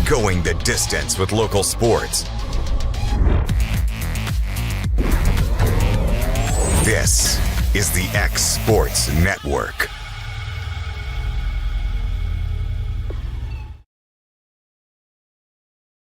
going the distance with local sports. This is the X Sports Network.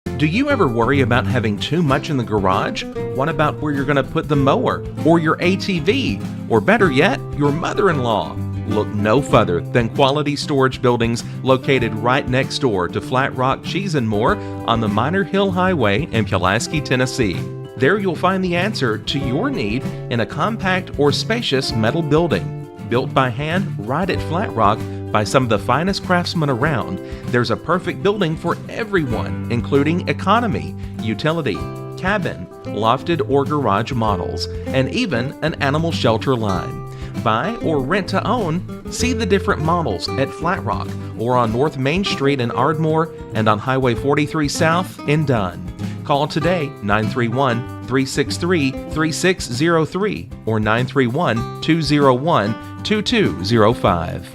Do you ever worry about having too much in the garage? What about where you're going to put the mower, or your ATV, or better yet, your mother-in-law? Look no further than Quality Storage Buildings located right next door to Flat Rock Cheese and More on the Minor Hill Highway in Pulaski, Tennessee. There you'll find the answer to your need in a compact or spacious metal building. Built by hand right at Flat Rock by some of the finest craftsmen around, there's a perfect building for everyone, including economy, utility, cabin, lofted or garage models, and even an animal shelter line. Buy or rent to own, see the different models at Flat Rock or on North Main Street in Ardmore and on Highway 43 South in Dunn. Call today 931-363-3603 or 931-201-2205.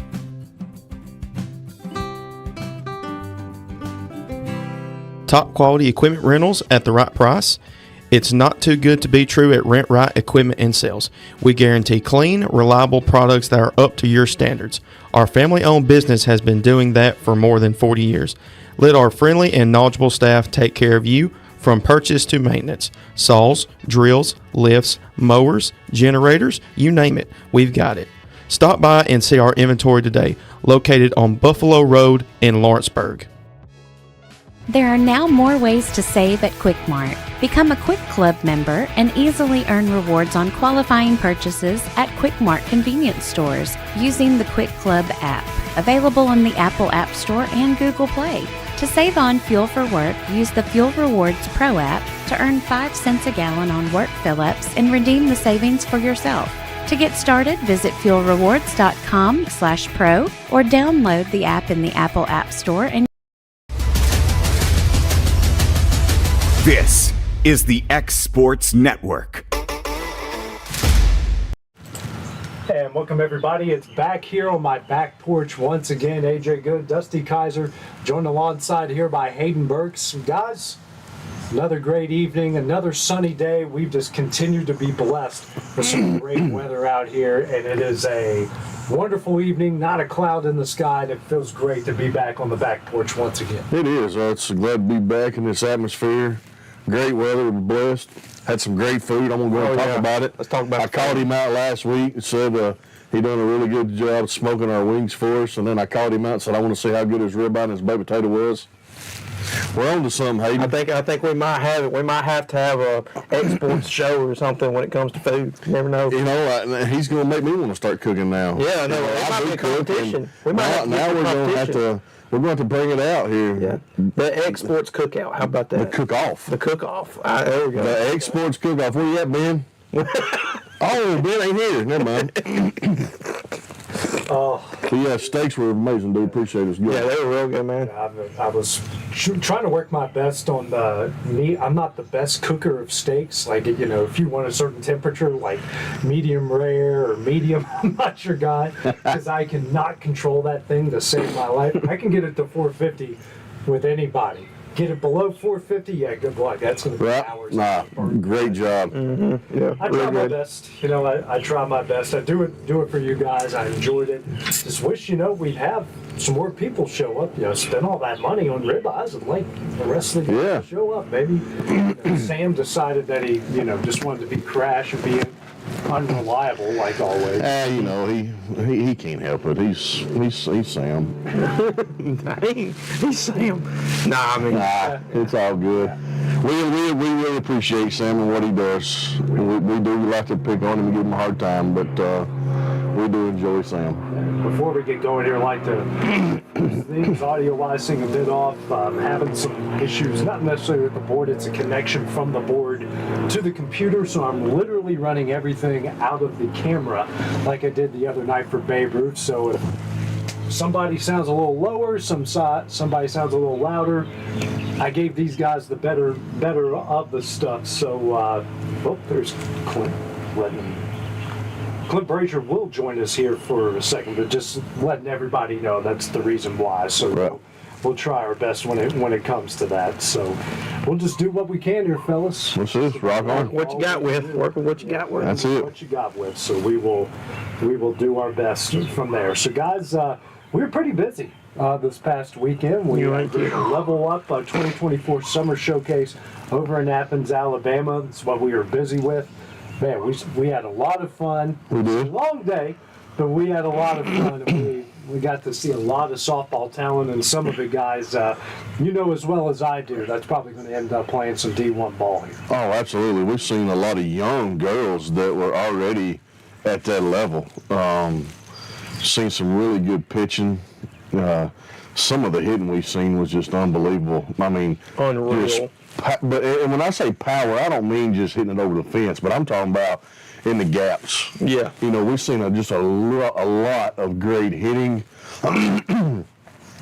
Top quality equipment rentals at the right price. It's not too good to be true at Rent Right Equipment and Sales. We guarantee clean, reliable products that are up to your standards. Our family-owned business has been doing that for more than 40 years. Let our friendly and knowledgeable staff take care of you from purchase to maintenance. Saws, drills, lifts, mowers, generators, you name it, we've got it. Stop by and see our inventory today, located on Buffalo Road in Lawrenceburg. There are now more ways to save at Quick Mart. Become a Quick Club member and easily earn rewards on qualifying purchases at Quick Mart convenience stores using the Quick Club app, available on the Apple App Store and Google Play. To save on fuel for work, use the Fuel Rewards Pro app to earn 5 cents a gallon on work fill-ups and redeem the savings for yourself. To get started, visit fuelrewards.com/pro or download the app in the Apple App Store and This is the X Sports Network. And welcome everybody. It's back here on my back porch once again. AJ Good, Dusty Kaiser, joined alongside here by Hayden Burks. Guys, another great evening, another sunny day. We've just continued to be blessed with some great weather out here, and it is a wonderful evening, not a cloud in the sky, and it feels great to be back on the back porch once again. It is. It's glad to be back in this atmosphere. Great weather, we're blessed. Had some great food. I'm going to go and talk about it. Let's talk about I called him out last week and said he done a really good job smoking our wings for us. And then I called him out and said I want to see how good his ribeye and his baked potato was. We're on to something, Hayden. I think we might have it. We might have to have a exports show or something when it comes to food. You never know. You know, he's going to make me want to start cooking now. Yeah, no, it might be a competition. We're going to have to bring it out here. Yeah. The exports cookout. How about that? The cook-off. The cook-off. There we go. The exports cook-off. Where you at, Ben? Oh, Ben ain't here. Never mind. Yeah, steaks were amazing, dude. Appreciate it. Yeah, they were real good, man. I was trying to work my best on the meat. I'm not the best cooker of steaks. Like, you know, if you want a certain temperature, like medium rare or medium, I'm not your guy, because I cannot control that thing to save my life. I can get it to 450 with anybody. Get it below 450, yeah, good luck. That's going to be hours. Great job. Mm-hmm. Yeah, I try my best. You know, I try my best. I do it for you guys. I enjoyed it. Just wish, you know, we'd have some more people show up. You know, spend all that money on ribeyes and like the rest of the guys to show up. Maybe Sam decided that he, you know, just wanted to be crash and be unreliable like always. You know, he can't help it. He's Sam. He's Sam. It's all good. We really appreciate Sam and what he does. We do like to pick on him and give him a hard time, but we do enjoy Sam. Before we get going here, I'd like to things audio-wise sing a bit off. Having some issues, not necessarily with the board. It's a connection from the board to the computer, so I'm literally running everything out of the camera like I did the other night for Babe Ruth. So if somebody sounds a little lower, somebody sounds a little louder, I gave these guys the better of the stuff. So, there's Clint Clint Brazier will join us here for a second, but just letting everybody know that's the reason why. So we'll try our best when it comes to that. So we'll just do what we can here, fellas. What's this? Rock on. What you got with? Work with what you got with. That's it. What you got with. So we will do our best from there. So guys, we were pretty busy this past weekend. We did a Level Up 2024 Summer Showcase over in Athens, Alabama. That's what we were busy with. Man, we had a lot of fun. We did. It was a long day, but we had a lot of fun. And we got to see a lot of softball talent, and some of the guys, you know as well as I do, that's probably going to end up playing some D1 ball here. Oh, absolutely. We've seen a lot of young girls that were already at that level. Seen some really good pitching. Some of the hitting we've seen was just unbelievable. I mean, Unreal. And when I say power, I don't mean just hitting it over the fence, but I'm talking about in the gaps. Yeah. You know, we've seen just a lot of great hitting.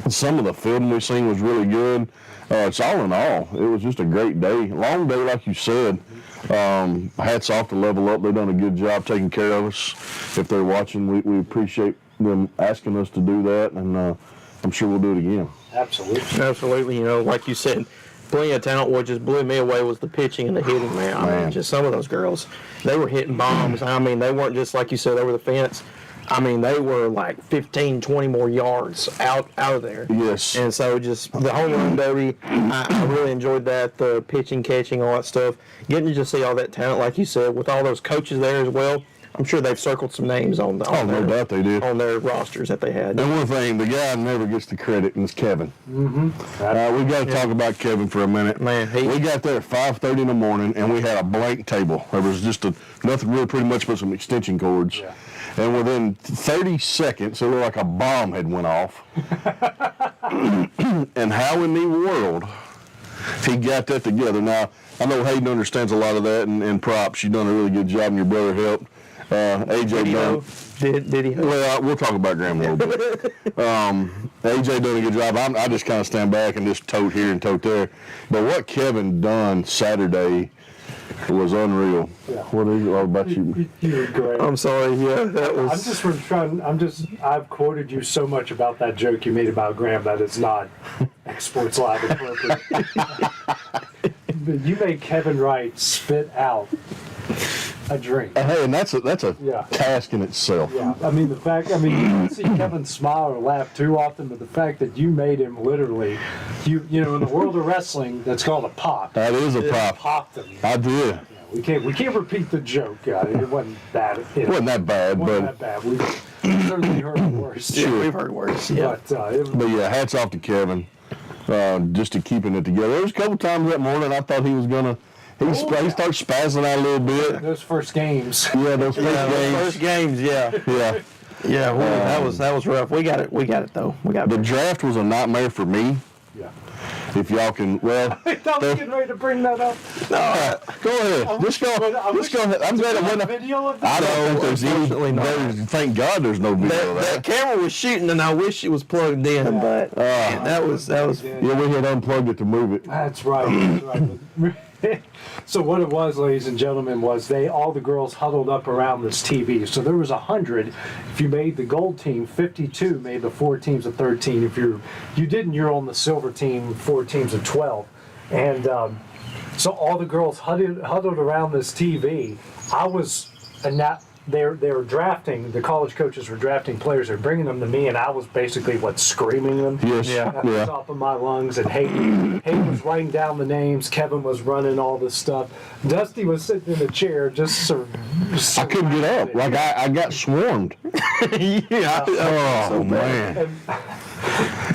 Some of the fielding we've seen was really good. It's all in all, it was just a great day. Long day, like you said. Hats off to Level Up. They've done a good job taking care of us. If they're watching, we appreciate them asking us to do that, and I'm sure we'll do it again. Absolutely. Absolutely. You know, like you said, plenty of talent. What just blew me away was the pitching and the hitting, man. I mean, just some of those girls, they were hitting bombs. I mean, they weren't just, like you said, over the fence. I mean, they were like 15, 20 more yards out of there. Yes. And so just the home run derby, I really enjoyed that. The pitching, catching, all that stuff. Getting to just see all that talent, like you said, with all those coaches there as well. I'm sure they've circled some names on No doubt they did. on their rosters that they had. And one thing, the guy never gets the credit, and it's Kevin. Mm-hmm. We got to talk about Kevin for a minute. Man, we got there at 5:30 in the morning, and we had a blank table. There was just nothing really, pretty much but some extension cords. Yeah. And within 30 seconds, it looked like a bomb had went off. And how in the world he got that together? Now, I know Hayden understands a lot of that, and props. You've done a really good job, and your brother helped. AJ done. Did he? Well, we'll talk about Graham a little bit. AJ doing a good job. I just kind of stand back and just tote here and tote there. But what Kevin done Saturday was unreal. Yeah. What is it all about you? You were great. I'm sorry. Yeah, that was. I've quoted you so much about that joke you made about Graham that it's not Sports Live appropriate. But you made Kevin Wright spit out a drink. Hey, and that's a Yeah. task in itself. Yeah, I mean you don't see Kevin smile or laugh too often, but the fact that you made him literally, you know, in the world of wrestling, that's called a pop. That is a pop. Popped him. I did. Yeah, we can't repeat the joke. It wasn't bad. It wasn't that bad, Wasn't that bad. We've certainly heard worse. Yeah, we've heard worse. Yeah. But yeah, hats off to Kevin, just to keeping it together. There was a couple times that morning I thought he was gonna. He started spazzing out a little bit. Those first games. Yeah, those First games. Yeah. Yeah. Yeah. That was rough. We got it though. We got The it. draft was a nightmare for me. Yeah. If y'all can, well, I was getting ready to bring that up. go ahead. Just go ahead. I'm glad it wasn't. Video of I that? don't think there's Unfortunately not. Thank God there's no video of That that. camera was shooting, and I wish it was plugged in, but man, that was. Yeah, we had unplugged it to move it. That's right. So what it was, ladies and gentlemen, was all the girls huddled up around this TV. So there was 100. If you made the gold team, 52 made the 4 teams of 13. If you didn't, you're on the silver team, 4 teams of 12. And so all the girls huddled around this TV. They were drafting, the college coaches were drafting players, they're bringing them to me, and I was basically screaming them Yes. at the top of my lungs, and Hayden was writing down the names, Kevin was running all this stuff, Dusty was sitting in the chair just I couldn't get up. Like I got swarmed. Yeah. Oh man.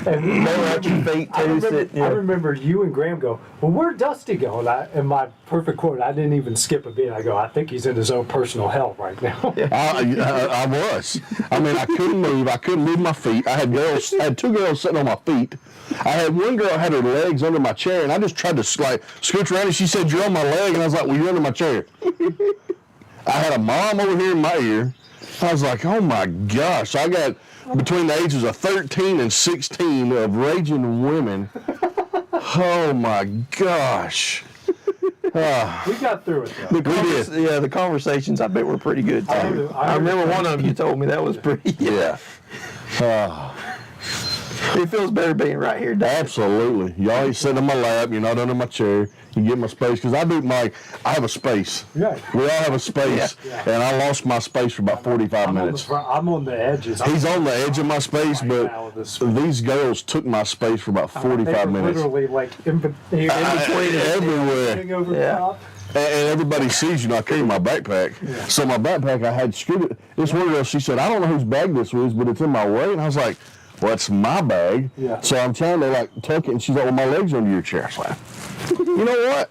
And They were at your feet too. I remember you and Graham go, well, where'd Dusty go? And my perfect quote, I didn't even skip a beat. I go, I think he's in his own personal hell right now. I was. I mean, I couldn't move. I couldn't move my feet. I had 2 girls sitting on my feet. I had one girl had her legs under my chair, and I just tried to scooch around, and she said, "You're on my leg," and I was like, "Well, you're under my chair." I had a mom over here in my ear. I was like, "Oh my gosh!" So I got between the ages of 13 and 16 of raging women. Oh my gosh. We got through it though. Yeah, the conversations I bet were pretty good too. I I remember one of you told me that was pretty. Yeah. It feels better being right here, Dad. Absolutely. Y'all ain't sitting on my lap. You're not under my chair. You get my space. Because I have a space. Yeah. We all have a space. Yeah. And I lost my space for about 45 minutes. I'm on the edges. He's on the edge of my space, Right now but with this- these girls took my space for about 45 minutes. Literally like in between Everywhere. over the Yeah. top. And everybody sees, I carry my backpack. Yeah. So my backpack, I had screwed it. This one girl, she said, I don't know whose bag this was, but it's in my way. And I was like, well, it's my bag. Yeah. So I'm trying to tuck it. And she's like, well, my leg's under your chair. I was like, you know what?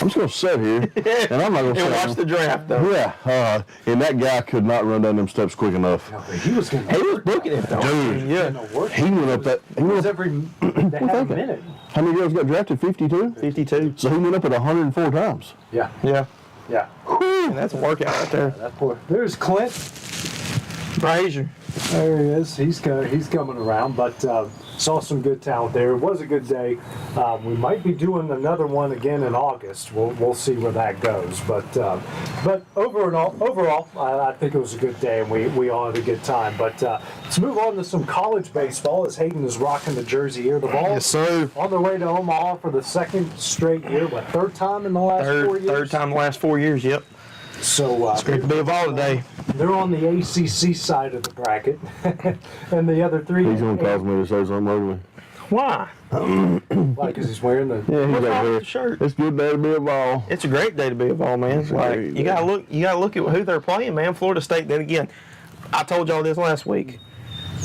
I'm just going to sit here. And I'm not going to And watch the draft, though. Yeah. And that guy could not run down them steps quick enough. No, but he was getting He was booking it, though. Dude. Yeah. He went up that. It was every half a minute. How many girls got drafted? 52? 52. So he went up at 104 times. Yeah. Yeah. Yeah. And that's a workout right there. That poor. There's Clint. Brazier. There he is. He's coming around, but saw some good talent there. It was a good day. We might be doing another one again in August. We'll see where that goes. But overall, I think it was a good day, and we all had a good time. But let's move on to some college baseball as Hayden is rocking the jersey here. The Vols Yes, sir. on their way to Omaha for the second straight year. What, third time in the last 4 years? Third time the last 4 years, yep. So It's great to be a Vol today. they're on the ACC side of the bracket, and the other three. He's going to cause me to say something ugly. Why? Why? Because he's wearing the. Yeah, he's What's got wrong with hair. the shirt? It's a good day to be a ball. It's a great day to be a Vol, man. It's like great you gotta look at who they're playing, man. Florida State. Then again, I told y'all this last week.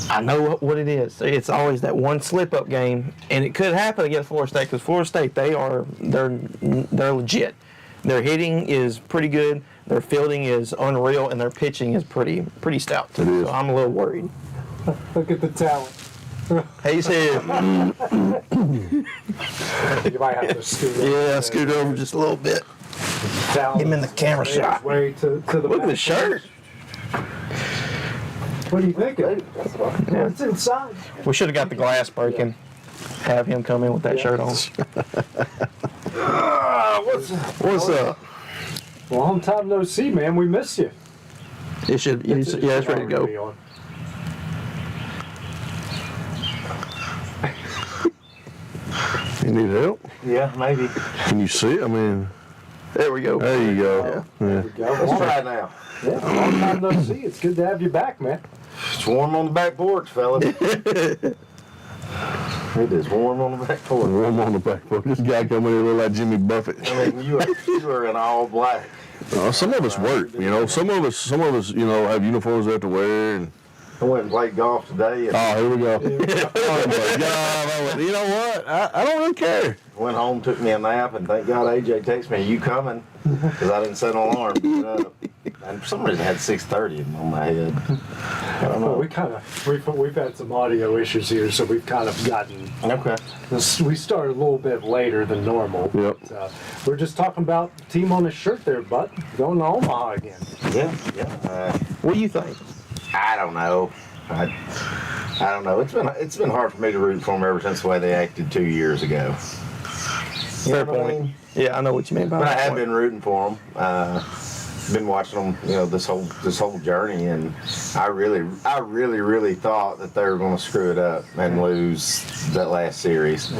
I know what it is. It's always that one slip-up game, and it could happen against Florida State because Florida State they're legit. Their hitting is pretty good. Their fielding is unreal, and their pitching is pretty stout too. It is. So I'm a little worried. Look at the talent. Hayes head. You might have to scoot. over. Yeah, scoot over just a little bit. Talent. Get him in the camera Made his shot. Way to the Look at the back. shirt. What do you think? It's inside. We should have got the glass breaking. Have him come in with that shirt on. What's up? Long time no see, man. We missed you. It should. Yeah, it's ready to go. on. You need help? Yeah, maybe. Can you see it? I mean, There we go. there you go. Yeah. There we go. Let's try it now. Yeah, long time no see. It's good to have you back, man. It's warm on the back porch, fellas. It is warm on the back porch. Warm on the back porch. This guy come in here look like Jimmy Buffett. I mean, you are in all black. Some of us work, Some of us, have uniforms they have to wear. And I went and played golf today and oh, here we go. Oh my God! You know what? I don't really care. went home, took me a nap, and thank God AJ texted me, "Are you coming?" Because I didn't set an alarm. And for some reason, I had 6:30 on my head. I don't Well, know. we've had some audio issues here, so we've kind of gotten. Okay. We started a little bit later than normal. Yep. But, we're just talking about the team on his shirt there, Butt. Going to Omaha again. Yeah. What do you think? I don't know. I don't know. It's been hard for me to root for them ever since the way they acted 2 years ago. Fair know what I point. mean? Yeah, I know what you mean by But I that. have point. been rooting for them. Been watching them, this whole journey, and I really thought that they were going to screw it up and lose that last series.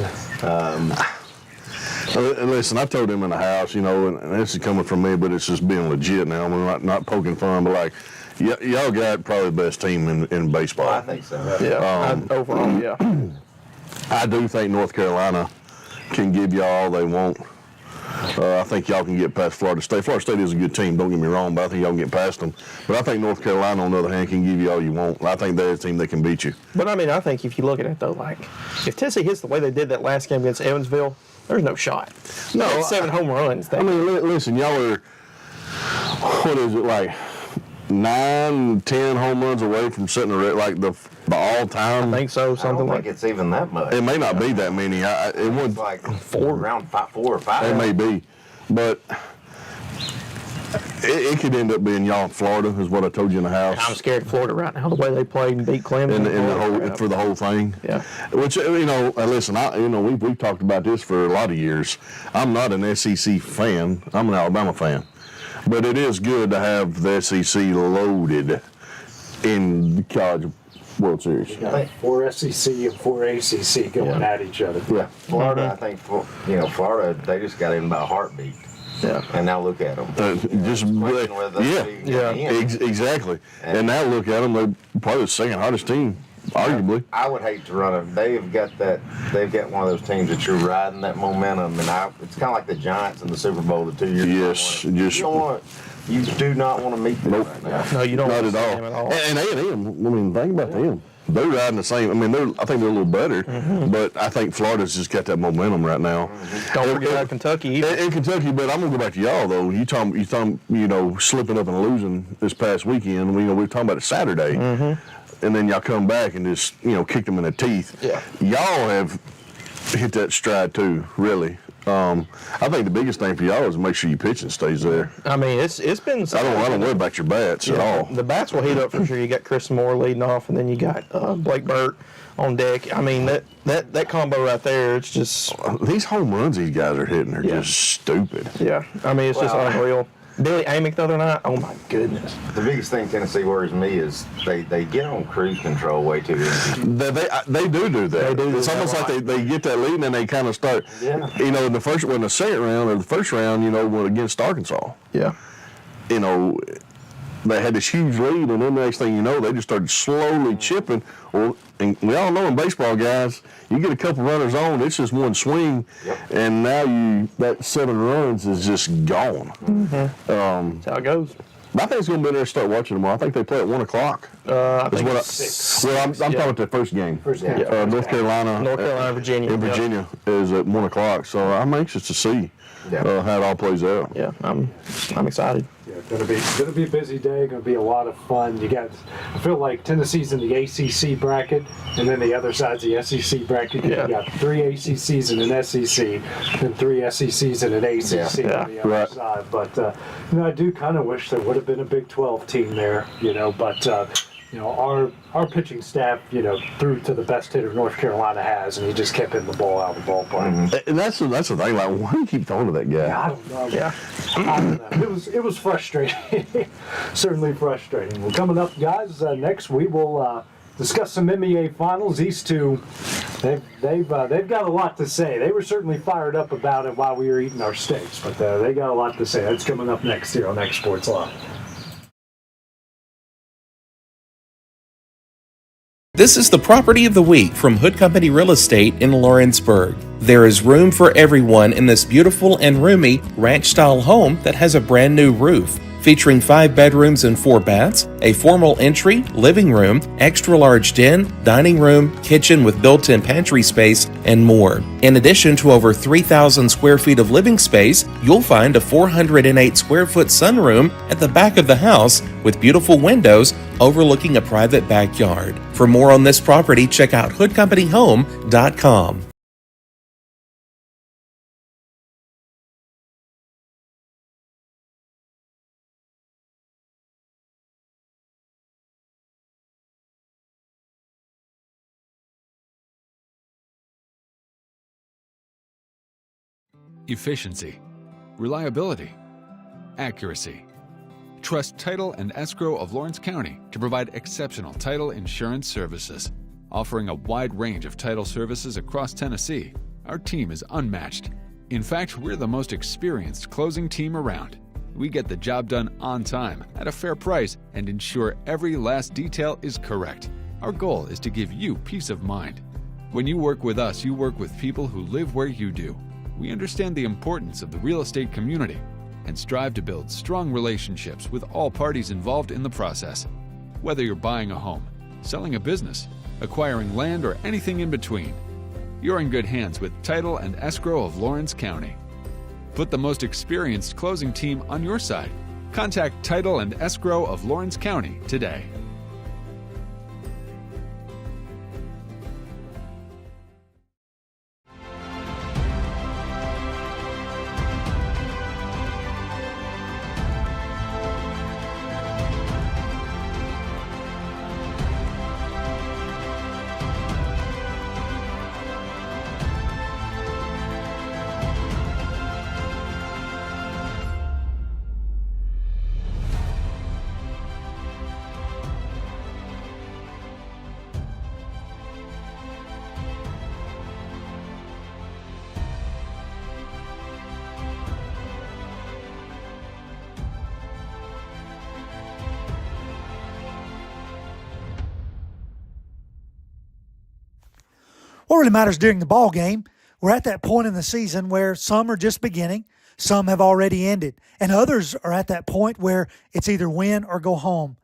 Listen, I told him in the house, and this is coming from me, but it's just being legit now. I'm not poking fun, but like, y'all got probably the best team in baseball. I think so. Yeah, overall, yeah. I do think North Carolina can give y'all all they want. I think y'all can get past Florida State. Florida State is a good team, don't get me wrong, but I think y'all can get past them. But I think North Carolina, on the other hand, can give you all you want. I think they're a team that can beat you. But I mean, I think if you look at it though, like if Tennessee hits the way they did that last game against Evansville, there's no shot. No, They had 7 home runs. I mean, listen, y'all are, what is it, like 9, 10 home runs away from setting the all-time. I think so, I don't something think like. it's even that much. It may not be that many. It would. It's like around 4 or 5. It may be, but it could end up being y'all in Florida, is what I told you in the house. I'm scared of Florida right now. The way they played and beat Clemson. For the whole thing. Yeah. Which listen, we've talked about this for a lot of years. I'm not an SEC fan. I'm an Alabama fan, but it is good to have the SEC loaded in college World Series. You got 4 SEC and 4 ACC going at each other. Yeah. Florida, I think, Florida, they just got in by a heartbeat. Yeah. And now look at them. Exactly. And now look at them; they're probably the second hottest team, arguably. I would hate to run them. They've got one of those teams that you're riding that momentum, and it's kind of like the Giants in the Super Bowl the 2 years. Yes, you do not want to meet them right now. No, you don't. not at all. And A&M, I mean, think about them. They're riding the same. I mean, I think they're a little better, but I think Florida's just got that momentum right now. Don't forget about Kentucky either. In Kentucky, but I'm gonna go back to y'all though. You talking, slipping up and losing this past weekend. We were talking about it Saturday, and then y'all come back and just kicked them in the teeth. Yeah. Y'all have hit that stride too, really. I think the biggest thing for y'all is to make sure your pitching stays there. I mean, it's been. I don't worry about your bats at all. The bats will heat up for sure. You got Chris Moore leading off, and then you got Blake Burt on deck. I mean, that combo right there, it's just These home runs these guys are hitting are just stupid. yeah. I mean, it's just unreal. Billy Amick the other night. Oh my goodness. The biggest thing Tennessee worries me is they get on cruise control way too easy. They do that. It's almost like they get that lead and then they kind of start. Yeah. In the second round or the first round, against Arkansas. Yeah. They had this huge lead, and then the next thing you know, they just started slowly chipping. And we all know in baseball, guys, you get a couple runners on, it's just one swing, and now that 7 runs is just gone. That's how it goes. I think it's going to be there to start watching tomorrow. I think they play at 1 o'clock. I think it's 6. Well, I'm talking about the first game. First game. North Carolina, Virginia. In Virginia is at 1 o'clock. So I'm anxious to see how it all plays out. Yeah, I'm excited. Yeah, gonna be a busy day. Gonna be a lot of fun. I feel like Tennessee's in the ACC bracket, and then the other side's the SEC bracket. Yeah. You got 3 ACCs and an SEC, and 3 SECs and an ACC on the other side. But I do kind of wish there would have been a Big 12 team there. But our pitching staff, threw to the best hitter North Carolina has, and he just kept hitting the ball out of the ballpark. And that's the thing. Like, why do you keep throwing to that guy? I don't know. Yeah, I don't know. It was frustrating. Certainly frustrating. Well, coming up, guys. Next we will discuss some MEA finals. These two, they've got a lot to say. They were certainly fired up about it while we were eating our steaks, but they got a lot to say. That's coming up next here on X Sports Live. This is the Property of the Week from Hood Company Real Estate in Lawrenceburg. There is room for everyone in this beautiful and roomy ranch-style home that has a brand new roof. Featuring 5 bedrooms and 4 baths, a formal entry, living room, extra-large den, dining room, kitchen with built-in pantry space, and more. In addition to over 3,000 square feet of living space, you'll find a 408 square foot sunroom at the back of the house with beautiful windows overlooking a private backyard. For more on this property, check out hoodcompanyhome.com. Efficiency, reliability, accuracy. Trust Title and Escrow of Lawrence County to provide exceptional title insurance services. Offering a wide range of title services across Tennessee, our team is unmatched. In fact, we're the most experienced closing team around. We get the job done on time, at a fair price, and ensure every last detail is correct. Our goal is to give you peace of mind. When you work with us, you work with people who live where you do. We understand the importance of the real estate community and strive to build strong relationships with all parties involved in the process. Whether you're buying a home, selling a business, acquiring land, or anything in between, you're in good hands with Title and Escrow of Lawrence County. Put the most experienced closing team on your side. Contact Title and Escrow of Lawrence County today. What really matters during the ball game, we're at that point in the season where some are just beginning, some have already ended, and others are at that point where it's either win or go home.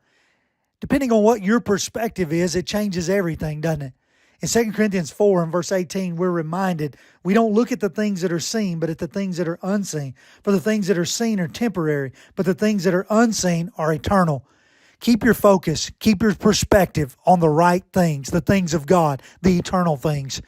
Depending on what your perspective is, it changes everything, doesn't it? In 2 Corinthians 4 and verse 18, we're reminded we don't look at the things that are seen, but at the things that are unseen. For the things that are seen are temporary, but the things that are unseen are eternal. Keep your focus, keep your perspective on the right things, the things of God, the eternal things.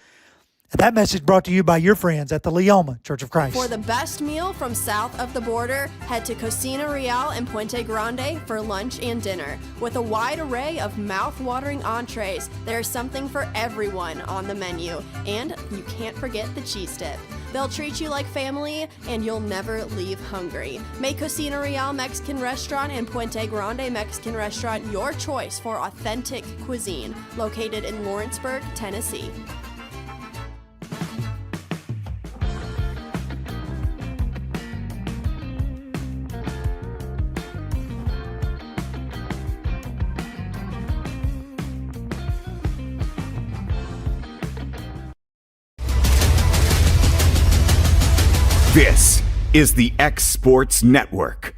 And that message brought to you by your friends at the Leoma Church of Christ. For the best meal from south of the border, head to Cocina Real and Puente Grande for lunch and dinner. With a wide array of mouth-watering entrees, there's something for everyone on the menu. And you can't forget the cheese dip. They'll treat you like family, and you'll never leave hungry. Make Cocina Real Mexican Restaurant and Puente Grande Mexican Restaurant your choice for authentic cuisine, located in Lawrenceburg, Tennessee. This is the X Sports Network.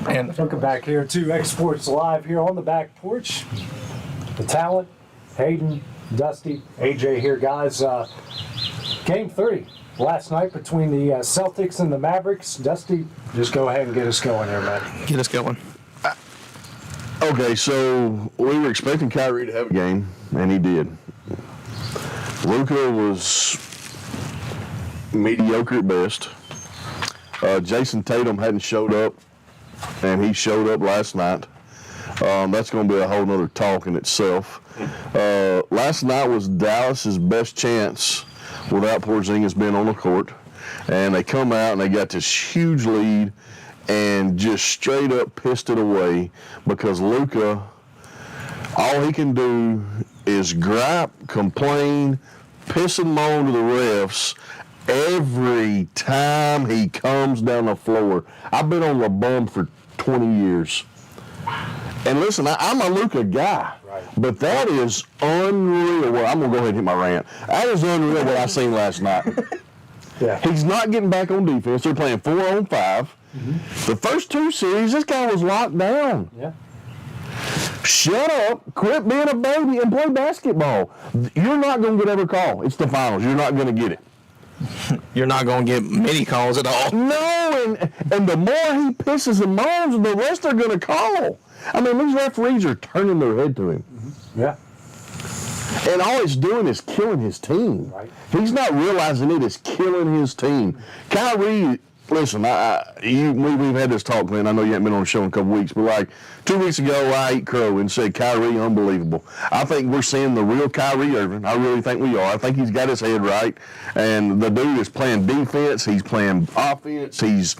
And welcome back here to X Sports Live here on the back porch. The talent, Hayden, Dusty, AJ here, guys. Game 3 last night between the Celtics and the Mavericks. Dusty, just go ahead and get us going here, man. Get us going. Okay, so we were expecting Kyrie to have a game, and he did. Luka was mediocre at best. Jason Tatum hadn't showed up, and he showed up last night. That's going to be a whole nother talk in itself. Last night was Dallas's best chance without Porzingis being on the court, and they come out and they got this huge lead and just straight up pissed it away because Luka, all he can do is gripe, complain, piss and moan to the refs every time he comes down the floor. I've been on the bum for 20 years. And listen, I'm a Luka guy, but that is unreal. Well, I'm going to go ahead and hit my rant. That is unreal what I seen last night. Yeah. He's not getting back on defense. They're playing 4-on-5. Mm-hmm. The first 2 series, this guy was locked down. Yeah. Shut up, quit being a baby, and play basketball. You're not going to get every call. It's the finals. You're not going to get it. You're not going to get many calls at all. No, and the more he pisses and moans, the less they're going to call. I mean, these referees are turning their head to him. Mm-hmm. Yeah. And all it's doing is killing his team. Right. He's not realizing it is killing his team. Kyrie, listen, we've had this talk, man. I know you haven't been on the show in a couple weeks, but like 2 weeks ago, I ate crow and said Kyrie, unbelievable. I think we're seeing the real Kyrie Irving. I really think we are. I think he's got his head right, and the dude is playing defense. He's playing offense. He's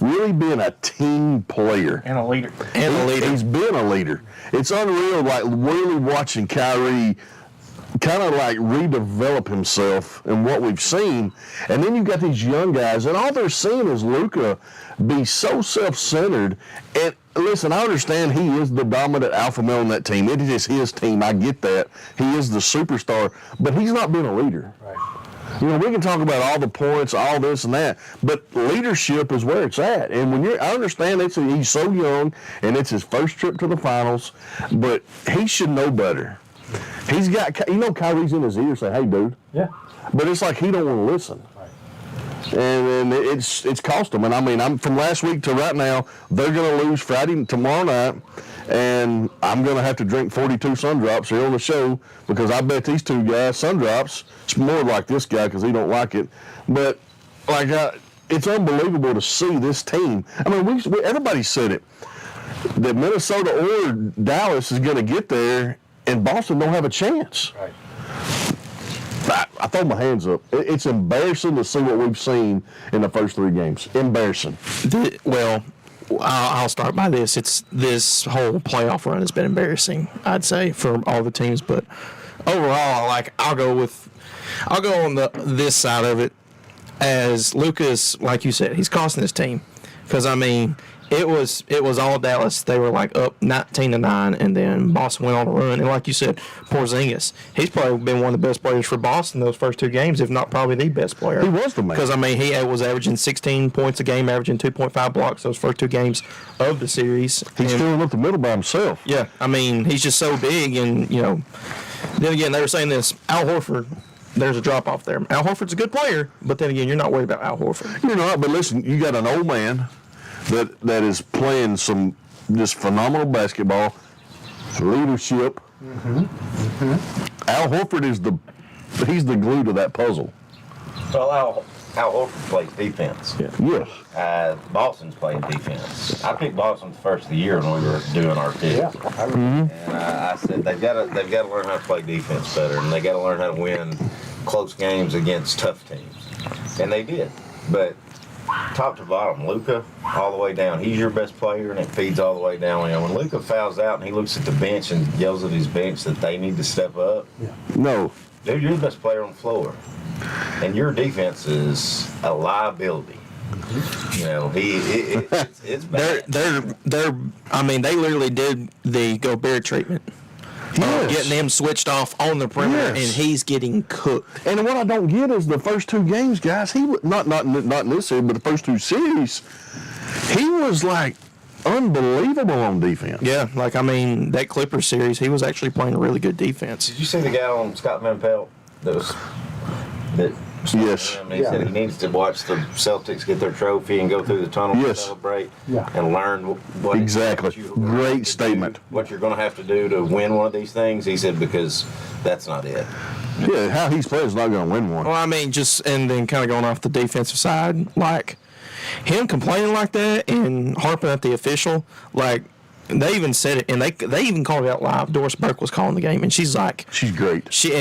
really being a team player. And a leader. He's been a leader. It's unreal, like really watching Kyrie kind of like redevelop himself and what we've seen. And then you've got these young guys, and all they're seeing is Luka be so self-centered. And listen, I understand he is the dominant alpha male on that team. It is his team. I get that. He is the superstar, but he's not being a leader. Right. You know, we can talk about all the points, all this and that, but leadership is where it's at. And I understand he's so young, and it's his first trip to the finals, but he should know better. He's got, Kyrie's in his ear saying, hey, dude. Yeah. But it's like he don't want to listen. Right. And it's cost them. And I mean, I'm from last week to right now, they're going to lose tomorrow night, and I'm going to have to drink 42 Sun Drops here on the show because I bet these two guys, Sun Drops, it's more like this guy because he don't like it. But, it's unbelievable to see this team. I mean, everybody said it, that Minnesota or Dallas is going to get there, and Boston don't have a chance. Right. I throw my hands up. It's embarrassing to see what we've seen in the first 3 games. Embarrassing. Well, I'll start by this. This whole playoff run has been embarrassing, I'd say, for all the teams. But overall, I'll go on this side of it as Lucas, like you said, he's costing his team. Because, I mean, It was all Dallas. They were like up 19-9, and then Boston went on a run. And like you said, Porzingis, he's probably been one of the best players for Boston those first 2 games, if not probably the best player. He was the man. Because, I mean, he was averaging 16 points a game, averaging 2.5 blocks those first 2 games of the series. He's filling up the middle by himself. Yeah, I mean, he's just so big, and, then again, they were saying this, Al Horford, there's a drop-off there. Al Horford's a good player, but then again, you're not worried about Al Horford. You're not, but listen, you got an old man that is playing some just phenomenal basketball, leadership. Al Horford he's the glue to that puzzle. Well, Al Horford plays defense. Yes. Boston's playing defense. I picked Boston the first of the year when we were doing our picks. And I said they've got to learn how to play defense better, and they got to learn how to win close games against tough teams. And they did. But top to bottom, Luka all the way down. He's your best player, and it feeds all the way down. When Luka fouls out and he looks at the bench and yells at his bench that they need to step up, no, dude, you're the best player on the floor, and your defense is a liability. It's bad. They're. I mean, they literally did the Gobert treatment. Getting him switched off on the perimeter, and he's getting cooked. And what I don't get is the first 2 games, guys. He not in this series, but the first 2 series, he was like unbelievable on defense. Yeah, like I mean, that Clippers series, he was actually playing really good defense. Did you see the guy on Scott Van Pelt Yes. He said he needs to watch the Celtics get their trophy and go through the tunnel and celebrate and learn what Great statement. What you're going to have to do to win one of these things. He said, because that's not it. Yeah, how he's playing is not going to win one. Well, I mean, and then kind of going off the defensive side, like him complaining like that and harping at the official, like they even said it, and they even called it out live. Doris Burke was calling the game, and she's like, she's great. She's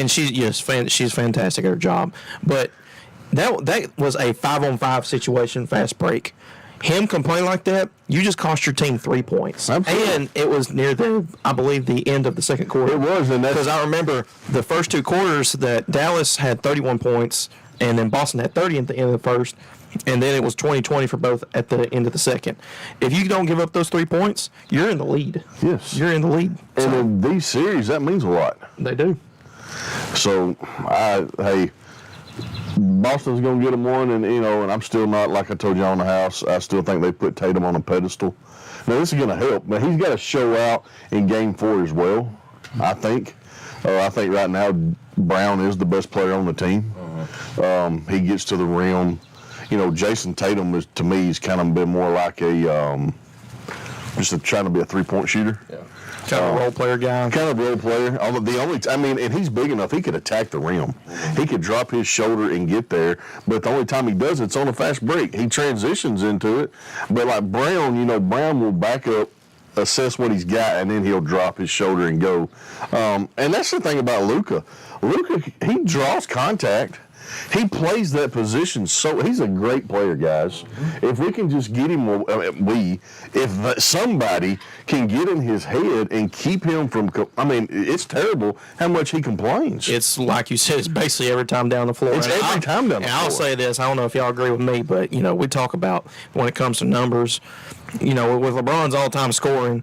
fantastic at her job. But that was a 5-on-5 situation, fast break. Him complaining like that, you just cost your team 3 points. Absolutely. And it was near I believe, the end of the second quarter. It was, and because I remember the first 2 quarters that Dallas had 31 points, and then Boston had 30 at the end of the first. And then it was 20-20 for both at the end of the second. If you don't give up those 3 points, you're in the lead. Yes. You're in the lead. And in these series, that means a lot. They do. So, hey, Boston's going to get them one, and, and I'm still not, like I told you on the house, I still think they put Tatum on a pedestal. Now, this is going to help, but he's got to show out in Game 4 as well, I think. I think right now Brown is the best player on the team. He gets to the rim. Jason Tatum is, to me, he's kind of been more like trying to be a 3-point shooter. Yeah. Kind of a role player guy. Kind of a role player. And he's big enough, he could attack the rim. He could drop his shoulder and get there, but the only time he does it's on a fast break. He transitions into it. But like Brown, Brown will back up, assess what he's got, and then he'll drop his shoulder and go. And that's the thing about Luka. Luka, he draws contact. He plays that position he's a great player, guys. If we can just get him, if somebody can get in his head and keep him from, it's terrible how much he complains. It's like you said, it's basically every time down the floor. It's every time down the floor. And I'll say this, I don't know if y'all agree with me, but, we talk about when it comes to numbers, with LeBron's all-time scoring,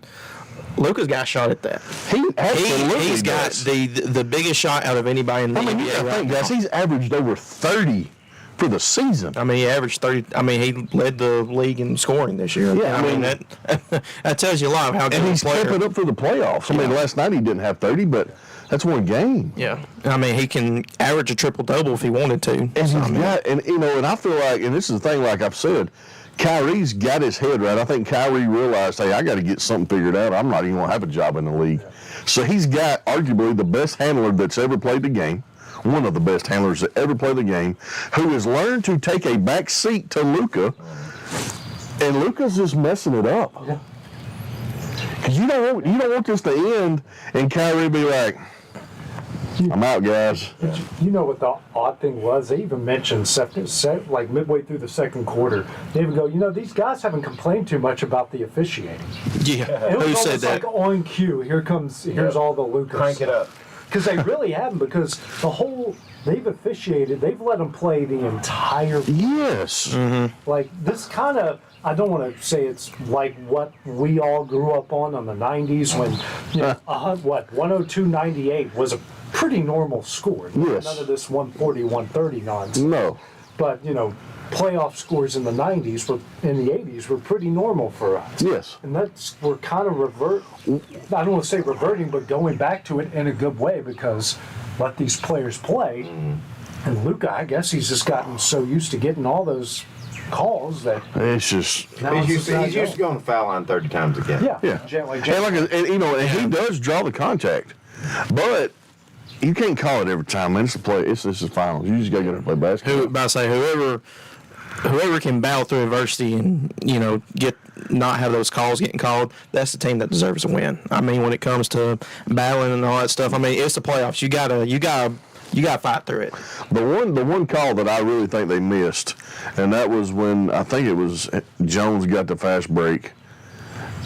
Luka's got a shot at that. He's got the biggest shot out of anybody in the NBA right now. Guys, he's averaged over 30 for the season. He averaged 30. He led the league in scoring this year. Yeah, that tells you a lot of how good he's kept it up for the playoffs. Last night he didn't have 30, but that's one game. Yeah, he can average a triple-double if he wanted to. And and I feel like, and this is the thing, like I've said, Kyrie's got his head right. I think Kyrie realized, hey, I got to get something figured out. I'm not even going to have a job in the league. So he's got arguably the best handler that's ever played the game, one of the best handlers that ever played the game, who has learned to take a back seat to Luka, and Luka's just messing it up. Because you don't want this to end and Kyrie be like, I'm out, guys. You know what the odd thing was? They even mentioned like midway through the second quarter. They even go, these guys haven't complained too much about the officiating. Yeah, who said that? Like on cue. Here's all the Lucas. Crank it up. Because they really haven't. Because the whole they've officiated. They've let them play the entire. Yes. Like this kind of. I don't want to say it's like what we all grew up on the 90s when, 102-98 was a pretty normal score. Yes. None of this 140, 130 nonsense. No. But, playoff scores in the 90s in the 80s were pretty normal for us. Yes. And we're kind of I don't want to say reverting, but going back to it in a good way because let these players play. And Luka, I guess he's just gotten so used to getting all those calls that it's just He's used to going to foul line 30 times a game. yeah. And he does draw the contact, but you can't call it every time, man. It's a play. This is finals. You just got to get to play basketball. Whoever can battle through adversity and not have those calls getting called, that's the team that deserves to win. I mean, when it comes to battling and all that stuff, I mean, it's the playoffs. You gotta fight through it. The one call that I really think they missed, and that was when I think it was Jones got the fast break,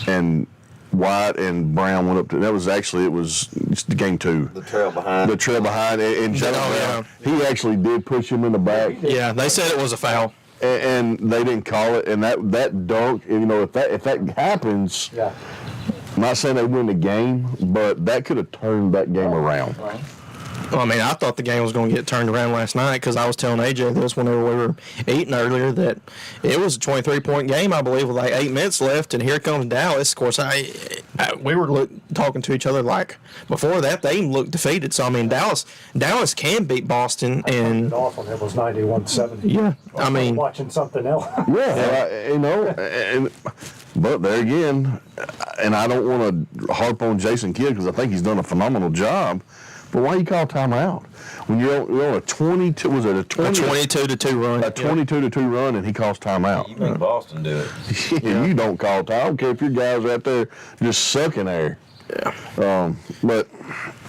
and White and Brown went up to. That was actually it was game 2. The trail behind. And Jones, he actually did push him in the back. Yeah, they said it was a foul. And they didn't call it, and that dunk, if that happens, I'm not saying they win the game, but that could have turned that game around. Right. Well, I mean, I thought the game was going to get turned around last night because I was telling AJ this whenever we were eating earlier that it was a 23-point game, I believe, with like 8 minutes left, and here comes Dallas. Of course, we were talking to each other like before that they looked defeated. So I mean, Dallas can beat Boston, and off when it was 91-70. Yeah, I mean, watching something else. But there again, and I don't want to harp on Jason Kidd because I think he's done a phenomenal job. But why you call timeout when you're on a 22? Was it a 22-2 run? A 22-2 run, and he calls timeout. You make Boston do it. You don't call time. I don't care if your guys are out there just sucking air. Yeah. But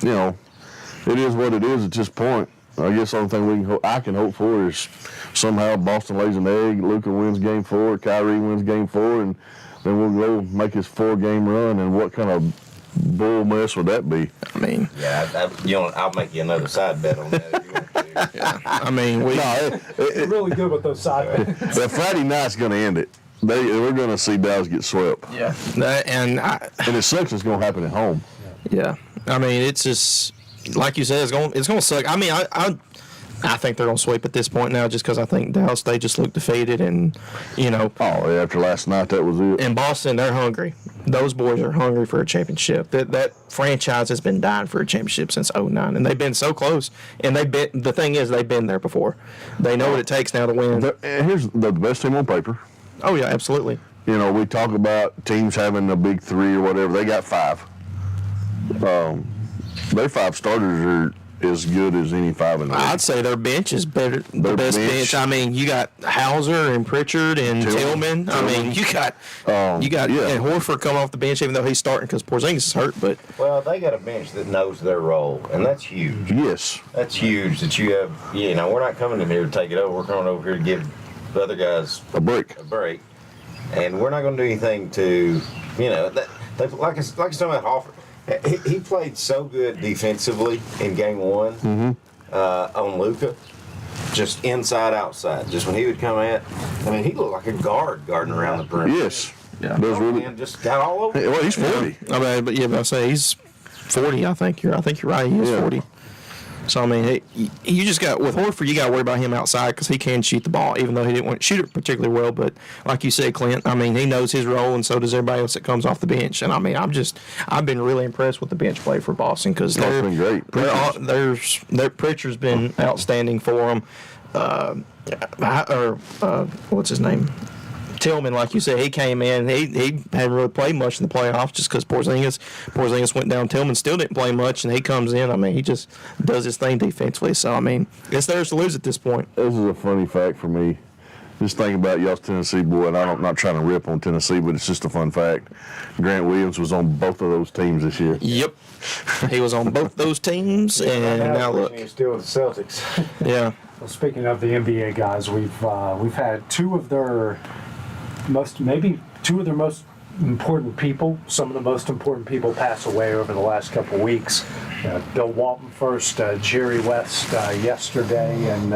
it is what it is at this point. I guess the only thing I can hope for is somehow Boston lays an egg, Luka wins Game 4, Kyrie wins Game 4, and then we'll go make his 4-game run. And what kind of bull mess would that be? I mean, I'll make you another side bet on that if you want to. Yeah. I mean, it's really good with those side bets. But Friday night's going to end it. We're going to see Dallas get swept. Yeah, and it sucks. It's going to happen at home. Yeah, I mean, it's just like you said, it's going to suck. I mean, I think they're going to sweep at this point now, just because I think Dallas they just look defeated, and after last night, that was it. And Boston, they're hungry. Those boys are hungry for a championship. That franchise has been dying for a championship since '09, and they've been so close. And the thing is, they've been there before. They know what it takes now to win. Here's the best team on paper. Oh yeah, absolutely. We talk about teams having a big 3 or whatever. They got 5. Their 5 starters are as good as any 5 in the league. I'd say their bench is better. The best bench. I mean, you got Hauser and Pritchard and Tillman. I mean, you got and Horford coming off the bench, even though he's starting because Porzingis is hurt. But they got a bench that knows their role, and that's huge. Yes, that's huge. That you have. We're not coming in here to take it over. We're coming over here to give the other guys a break, and we're not going to do anything to, like I was talking about Horford. He played so good defensively in Game 1 on Luka, just inside, outside. Just when he would come at, he looked like a guarding around the perimeter. Yes. Yeah. Man, just got all over. Well, he's 40. I mean, but I say he's 40. I think you're right. He is 40. So I mean, you just got with Horford, you got to worry about him outside because he can shoot the ball, even though he didn't want to shoot it particularly well. But like you said, Clint, I mean, he knows his role, and so does everybody else that comes off the bench. And I mean, I've been really impressed with the bench play for Boston because they're been great. Their Pritchard's been outstanding for them. What's his name? Tillman, like you said, he came in. He hadn't really played much in the playoffs just because Porzingis went down. Tillman still didn't play much, and he comes in. I mean, he just does his thing defensively. So, I mean, it's theirs to lose at this point. This is a funny fact for me. Just thinking about y'all's Tennessee boy, and I'm not trying to rip on Tennessee, but it's just a fun fact. Grant Williams was on both of those teams this year. Yep. He was on both those teams, and now look. He's still with the Celtics. Yeah. Well, speaking of the NBA guys, we've had two of their most important people. Some of the most important people pass away over the last couple of weeks. Bill Walton first, Jerry West yesterday, and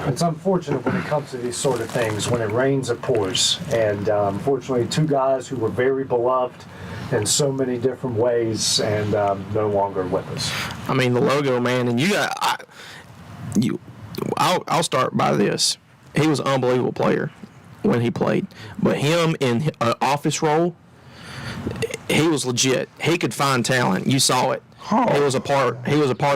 it's unfortunate when it comes to these sort of things. When it rains, it pours. And unfortunately, two guys who were very beloved in so many different ways and no longer with us. I mean, the logo, man, and I'll start by this. He was an unbelievable player when he played, but him in an office role, he was legit. He could find talent. You saw it. He was a part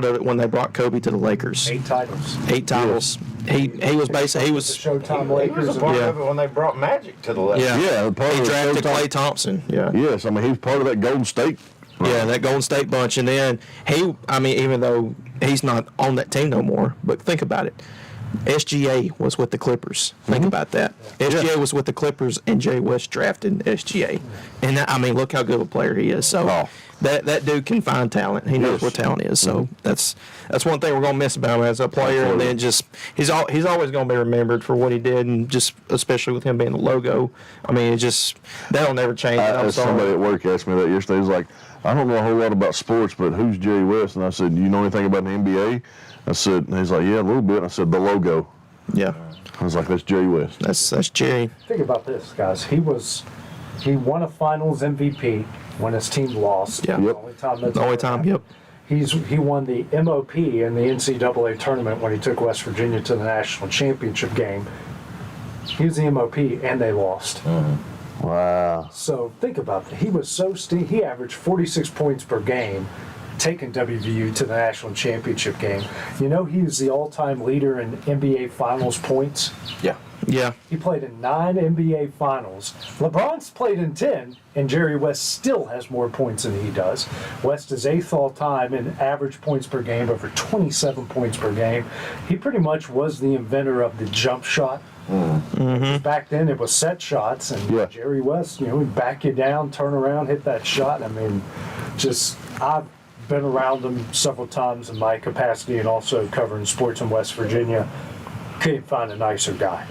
of it when they brought Kobe to the Lakers. 8 titles. 8 titles. He was basically The Showtime Lakers. He was a part of it when they brought Magic to the Lakers. Yeah, part He of the drafted Showtime- Klay Thompson. Yeah. Yes, I mean, he was part of that Golden State. Yeah, that Golden State bunch. And then even though he's not on that team no more, but think about it. SGA was with the Clippers. Think about that. SGA was with the Clippers, and Jay West drafted SGA. And look how good of a player he is. So that dude can find talent. He knows what talent is. So that's one thing we're gonna miss about him as a player. And then just he's always gonna be remembered for what he did, and just especially with him being the logo. I mean, it just that'll never change. Somebody at work asked me that yesterday. He was like, I don't know a whole lot about sports, but who's Jerry West? And I said, you know anything about the NBA? I said, and he's like, yeah, a little bit. I said, the logo. Yeah. I was like, that's Jerry West. That's Jerry. Think about this, guys. He won a Finals MVP when his team lost. Yeah. The only time that's The only ever time. happened. Yep. He won the MOP in the NCAA tournament when he took West Virginia to the national championship game. He was the MOP, and they lost. Wow. So think about that. He was so he averaged 46 points per game, taking WVU to the national championship game. You know, he was the all-time leader in NBA Finals points. Yeah. He played in 9 NBA Finals. LeBron's played in 10, and Jerry West still has more points than he does. West is 8th all-time in average points per game, over 27 points per game. He pretty much was the inventor of the jump shot. Back then it was set shots, and Jerry West, he'd back you down, turn around, hit that shot. I mean, I've been around him several times in my capacity and also covering sports in West Virginia. Couldn't find a nicer guy.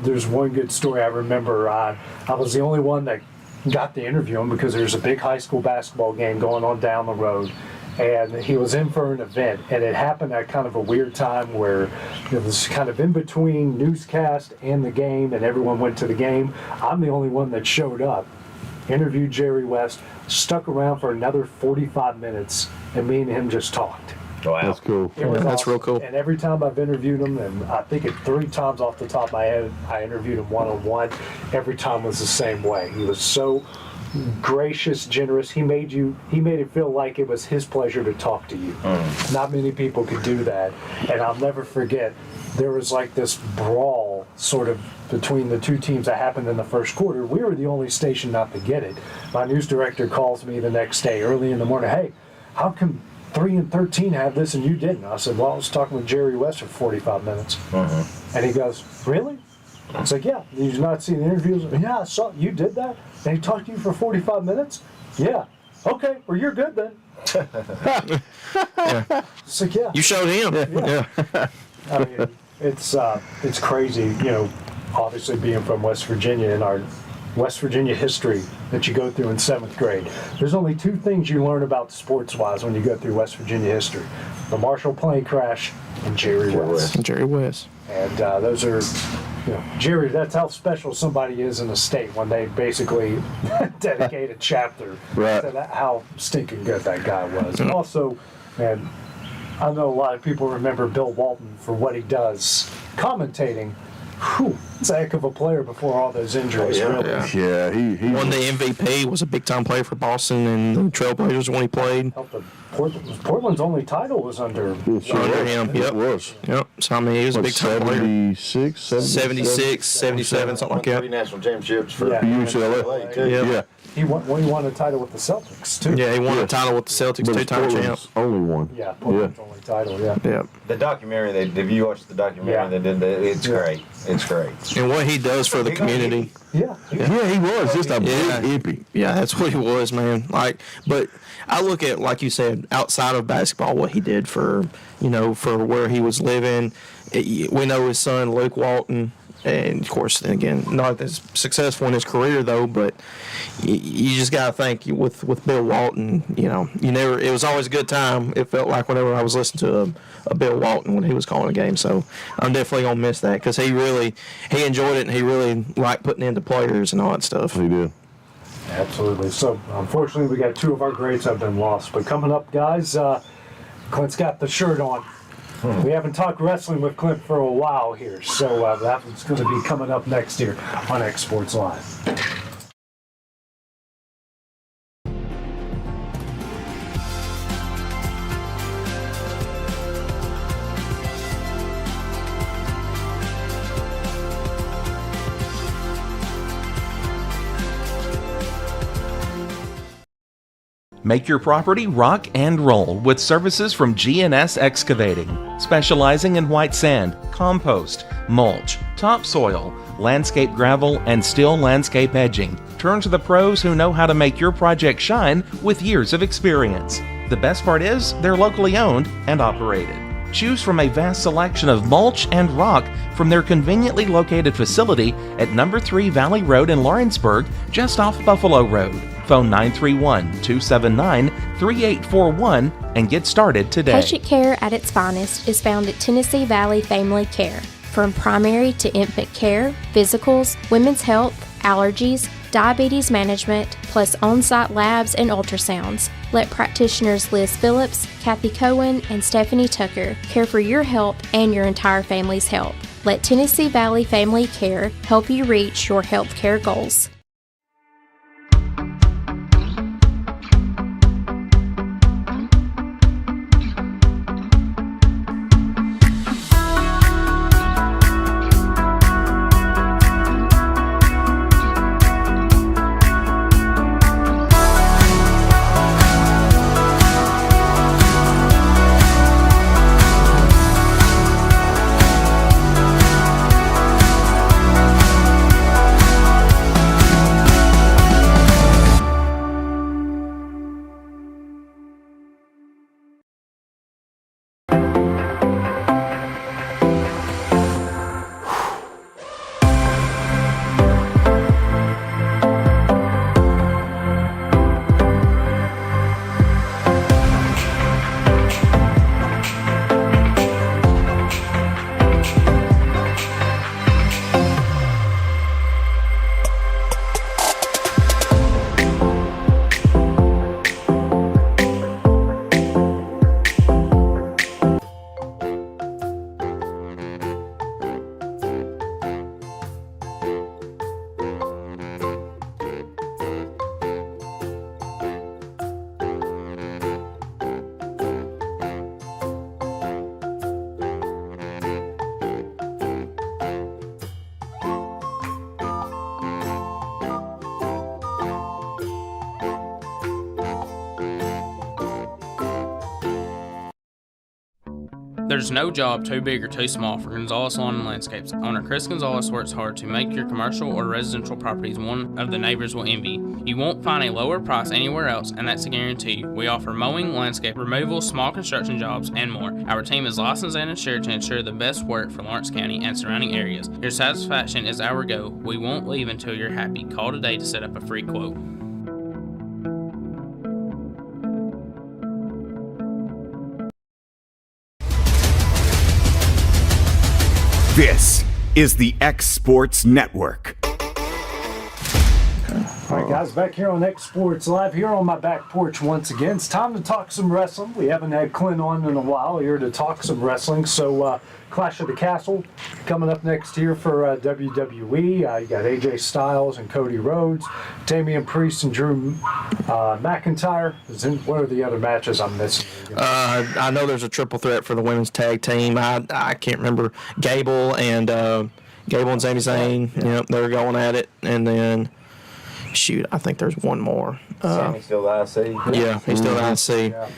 There's one good story I remember. I was the only one that got to interview him because there's a big high school basketball game going on down the road. And he was in for an event, and it happened at kind of a weird time where it was kind of in between newscast and the game, and everyone went to the game. I'm the only one that showed up, interviewed Jerry West, stuck around for another 45 minutes, and me and him just talked. Wow. That's cool. It was That's awesome. real cool. And every time I've interviewed him, and I think it 3 times off the top of my head, I interviewed him one-on-one. Every time was the same way. He was so gracious, generous. He made it feel like it was his pleasure to talk to you. Not many people could do that. And I'll never forget, there was like this brawl sort of between the two teams that happened in the first quarter. We were the only station not to get it. My news director calls me the next day early in the morning, hey, how come 3 and 13 have this and you didn't? I said, well, I was talking with Jerry West for 45 minutes. And he goes, really? I was like, yeah. Did you not see the interviews? Yeah, I saw you did that. And he talked to you for 45 minutes? Yeah. Okay, well, you're good then. It's like, yeah. You showed him. Yeah. I mean, it's crazy, obviously being from West Virginia and our West Virginia history that you go through in 7th grade. There's only 2 things you learn about sports-wise when you go through West Virginia history. The Marshall plane crash and Jerry West. Jerry West. And those are, Jerry, that's how special somebody is in a state when they basically dedicate a chapter to how stinking good that guy was. And also, man, I know a lot of people remember Bill Walton for what he does commentating. Whew, he's a heck of a player before all those injuries, really. Yeah, he won the MVP, was a big-time player for Boston and the Trailblazers when he played. Portland's only title was under Under him. Yep. It was. Yep. So, I mean, he was a big-time player. 76, 76, 77, something like that. 3 national championships for UCLA. too. Yeah. He won a title with the Celtics, too. Yeah, he won a title with the Celtics, But it's 2-time champ. Portland's only one. Yeah, Portland's only title, yeah. Yeah. The documentary, have you watched the documentary they did? It's great. It's great. And what he does for the community. Yeah. Yeah, he was just a big Yeah. hippie. Yeah, that's what he was, man. But I look at, like you said, outside of basketball, what he did for where he was living. We know his son, Luke Walton, And of course, again, not as successful in his career though. But you just got to think with Bill Walton. It was always a good time. It felt like whenever I was listening to a Bill Walton when he was calling a game. So I'm definitely gonna miss that because he enjoyed it and he really liked putting into players and all that stuff. He did. Absolutely. So, unfortunately, we got two of our greats have been lost. But coming up, guys, Clint's got the shirt on. We haven't talked wrestling with Clint for a while here. So, that's going to be coming up next year on X Sports Live. Make your property rock and roll with services from G&S Excavating, specializing in white sand, compost, mulch, topsoil, landscape gravel, and steel landscape edging. Turn to the pros who know how to make your project shine with years of experience. The best part is they're locally owned and operated. Choose from a vast selection of mulch and rock from their conveniently located facility at number 3 Valley Road in Lawrenceburg, just off Buffalo Road. Phone 931-279-3841 and get started today. Patient care at its finest is found at Tennessee Valley Family Care. From primary to infant care, physicals, women's health, allergies, diabetes management, plus on-site labs and ultrasounds. Let practitioners Liz Phillips, Kathy Cohen, and Stephanie Tucker care for your health and your entire family's health. Let Tennessee Valley Family Care help you reach your health care goals. There's no job too big or too small for Gonzalez Lawn and Landscapes. Owner Chris Gonzalez works hard to make your commercial or residential properties one of the neighbors will envy. You won't find a lower price anywhere else, and that's a guarantee. We offer mowing, landscape removal, small construction jobs, and more. Our team is licensed and insured to ensure the best work for Lawrence County and surrounding areas. Your satisfaction is our goal. We won't leave until you're happy. Call today to set up a free quote. This is the X Sports Network. All right, guys, back here on X Sports Live, here on my back porch once again. It's time to talk some wrestling. We haven't had Clint on in a while here to talk some wrestling. So, Clash of the Castle coming up next here for WWE. You got AJ Styles and Cody Rhodes, Damian Priest and Drew McIntyre. What are the other matches I'm missing? I know there's a triple threat for the women's tag team. I can't remember. Gable and Sami Zayn. Yeah. Yep, they're going at it, and then. Shoot, I think there's one more. Sammy's still the IC? Yeah, he's still the IC. Yeah.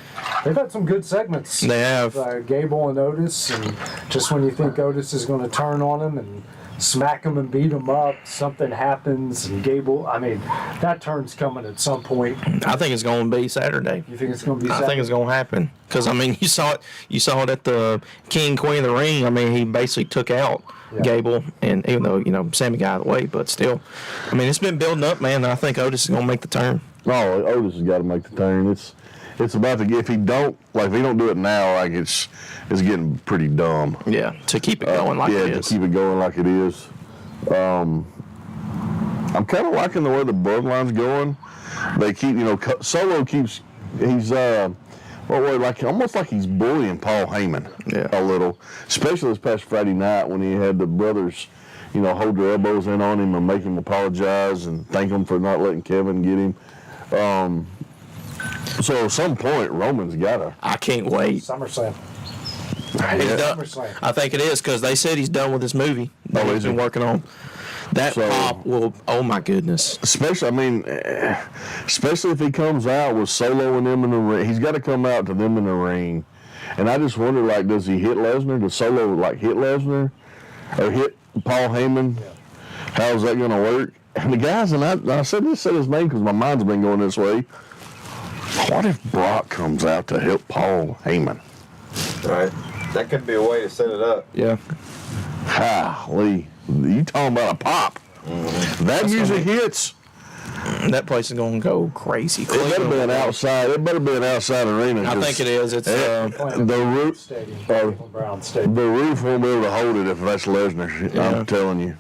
They've had some good segments. They have. Gable and Otis, and just when you think Otis is going to turn on him and smack him and beat him up, something happens, and Gable, I mean, that turn's coming at some point. I think it's going to be Saturday. You think it's going to be Saturday? I think it's going to happen. Because, I mean, you saw it at the King, Queen of the Ring. I mean, he basically took out Gable, and even though, Sammy got out of the way, but still. I mean, it's been building up, man, and I think Otis is going to make the turn. Oh, Otis has got to make the turn. It's about to get, if he don't do it now, like it's getting pretty dumb. Yeah, to keep it going like it is. Yeah, to keep it going like it is. I'm kind of liking the way the bloodline's going. They keep, Solo keeps, he's, almost like he's bullying Paul Heyman a little, especially this past Friday night when he had the brothers, hold their elbows in on him and make him apologize and thank him for not letting Kevin get him. So at some point, Roman's got to. I can't wait. SummerSlam. I think it is because they said he's done with this movie that he's been working on. That pop will, oh my goodness. Especially if he comes out with Solo and them in the ring. He's got to come out to them in the ring. And I just wonder, does he hit Lesnar? Does Solo, hit Lesnar? Or hit Paul Heyman? Yeah. How's that going to work? And the guys, and I said his name because my mind's been going this way. What if Brock comes out to help Paul Heyman? Right. That could be a way to set it up. Yeah. Golly. You talking about a pop. Mm-hmm. That music hits. That place is going to go crazy. It better be an outside. It better be an outside arena. I think it is. It's the roof. The roof won't be able to hold it if that's Lesnar. Yeah. I'm telling you.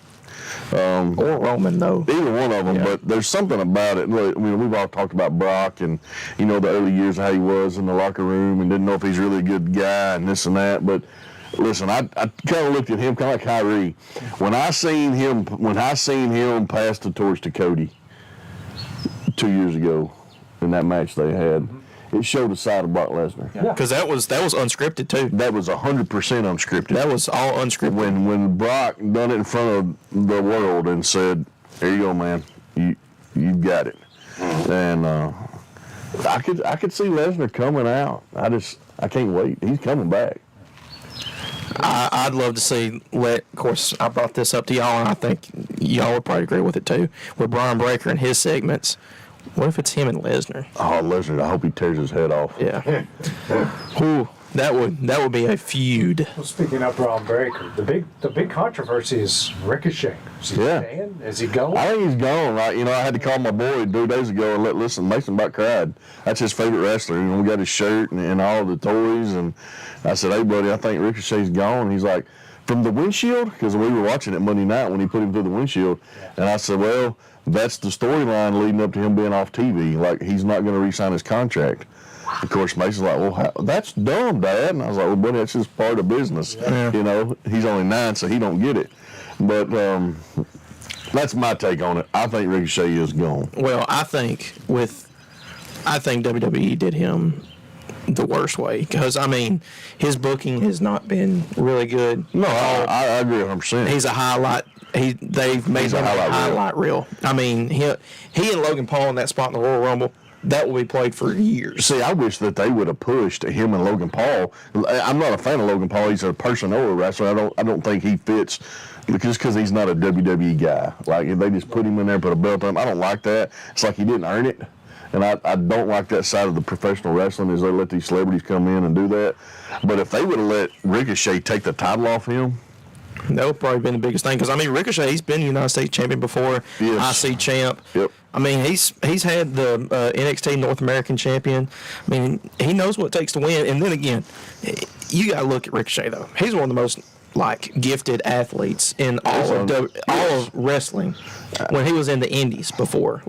Or Roman, though. Either one of them, but there's something about it. I mean, we've all talked about Brock and, the early years, how he was in the locker room and didn't know if he's really a good guy and this and that. But listen, I kind of looked at him kind of like Kyrie. When I seen him pass the torch to Cody 2 years ago in that match they had, it showed a side of Brock Lesnar. Because that was unscripted too. That was 100% unscripted. That was all unscripted. When Brock done it in front of the world and said, "Here you go, man. You got it." And I could see Lesnar coming out. I can't wait. He's coming back. I'd love to see. Of course, I brought this up to y'all, and I think y'all would probably agree with it too. With Brian Breaker and his segments. What if it's him and Lesnar? Oh, Lesnar! I hope he tears his head off. Yeah. Ooh, that would be a feud. Well, speaking of Braun Breaker, the big controversy is Ricochet. Is he staying? Is he going? I think he's gone. I had to call my boy 2 days ago and Mason about cried. That's his favorite wrestler. We got his shirt and all the toys, and I said, "Hey, buddy, I think Ricochet's gone." He's like, "From the windshield?" Because we were watching it Monday night when he put him through the windshield, and I said, "Well, that's the storyline leading up to him being off TV. Like, he's not going to re-sign his contract." Of course, Mason's like, "Well, that's dumb, Dad." And I was like, "Well, buddy, that's just part of business." Yeah. He's only 9, so he don't get it. But that's my take on it. I think Ricochet is gone. Well, I think WWE did him the worst way because, his booking has not been really good. No, I agree 100%. He's a highlight. They've made him a highlight reel. He and Logan Paul in that spot in the Royal Rumble, that will be played for years. See, I wish that they would have pushed him and Logan Paul. I'm not a fan of Logan Paul. He's a personnel wrestler. I don't think he fits just because he's not a WWE guy. Like, if they just put him in there and put a belt on him, I don't like that. It's like he didn't earn it. And I don't like that side of the professional wrestling is they let these celebrities come in and do that. But if they would have let Ricochet take the title off him, that would probably been the biggest thing because Ricochet, he's been United States champion before, IC champ. Yep. He's had the NXT North American champion. He knows what it takes to win. And then again, you got to look at Ricochet though. He's one of the most gifted athletes in all of wrestling. When he was in the Indies before,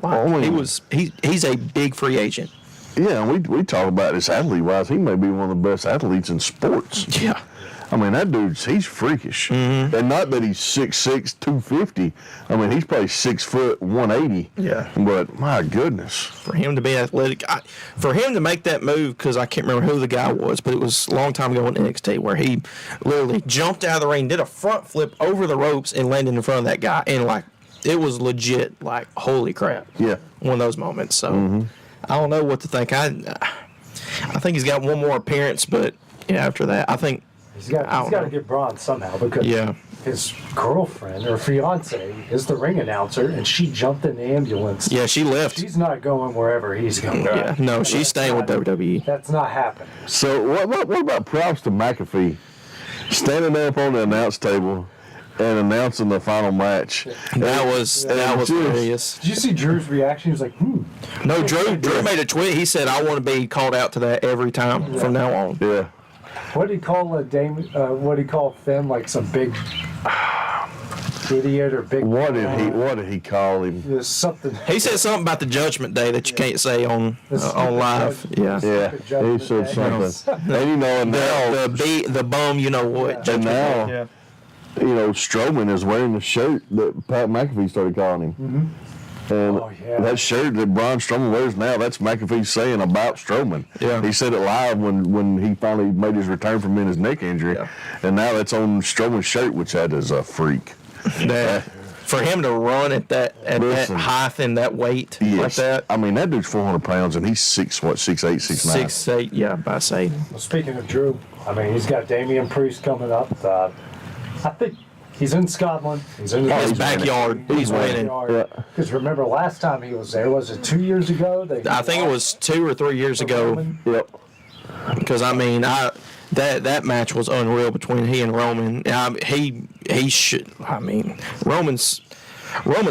he's a big free agent. Yeah, and we talk about this athlete wise. He may be one of the best athletes in sports. Yeah. That he's freakish. Mm-hmm. And not that he's 6'6", 250. He's probably 6 foot, 180. Yeah. But my goodness. For him to be athletic, for him to make that move, because I can't remember who the guy was, but it was a long time ago in NXT where he literally jumped out of the ring, did a front flip over the ropes, and landed in front of that guy. And it was legit, holy crap. Yeah. One of those moments. So I don't know what to think. I think he's got one more appearance, but after that, I think. He's got to get Braun somehow because his girlfriend or fiance is the ring announcer, and she jumped in the ambulance. Yeah, she left. She's not going wherever he's going. Yeah, no, she's staying with WWE. That's not happening. So what about props to McAfee standing up on the announce table and announcing the final match? That was hilarious. Did you see Drew's reaction? He was like, No, Drew made a tweet. He said, "I want to be called out to that every time from now on." Yeah. What did he call what did he call Finn? Like some big idiot or big. What did he call him? There's something. He said something about the Judgment Day that you can't say on live. Yeah. He said something. And you know, and now the bum, you know what? And now, you know, Strowman is wearing the shirt that Pat McAfee started calling him. Mm-hmm. And that shirt that Braun Strowman wears now, that's McAfee saying about Strowman. Yeah. He said it live when he finally made his return from his neck injury. Yeah. And now it's on Strowman's shirt, which that is a freak. For him to run at that height and that weight like that. I mean, that dude's 400 pounds, and he's 6'8", 6'9". 6'8", yeah, by say. Well, speaking of Drew, I mean, he's got Damian Priest coming up. I think he's in Scotland. He's in his backyard. He's winning. Because remember, last time he was there, was it 2 years ago? I think it was 2 or 3 years ago. Yep. Because, I mean, that match was unreal between he and Roman. He should. I mean, Roman's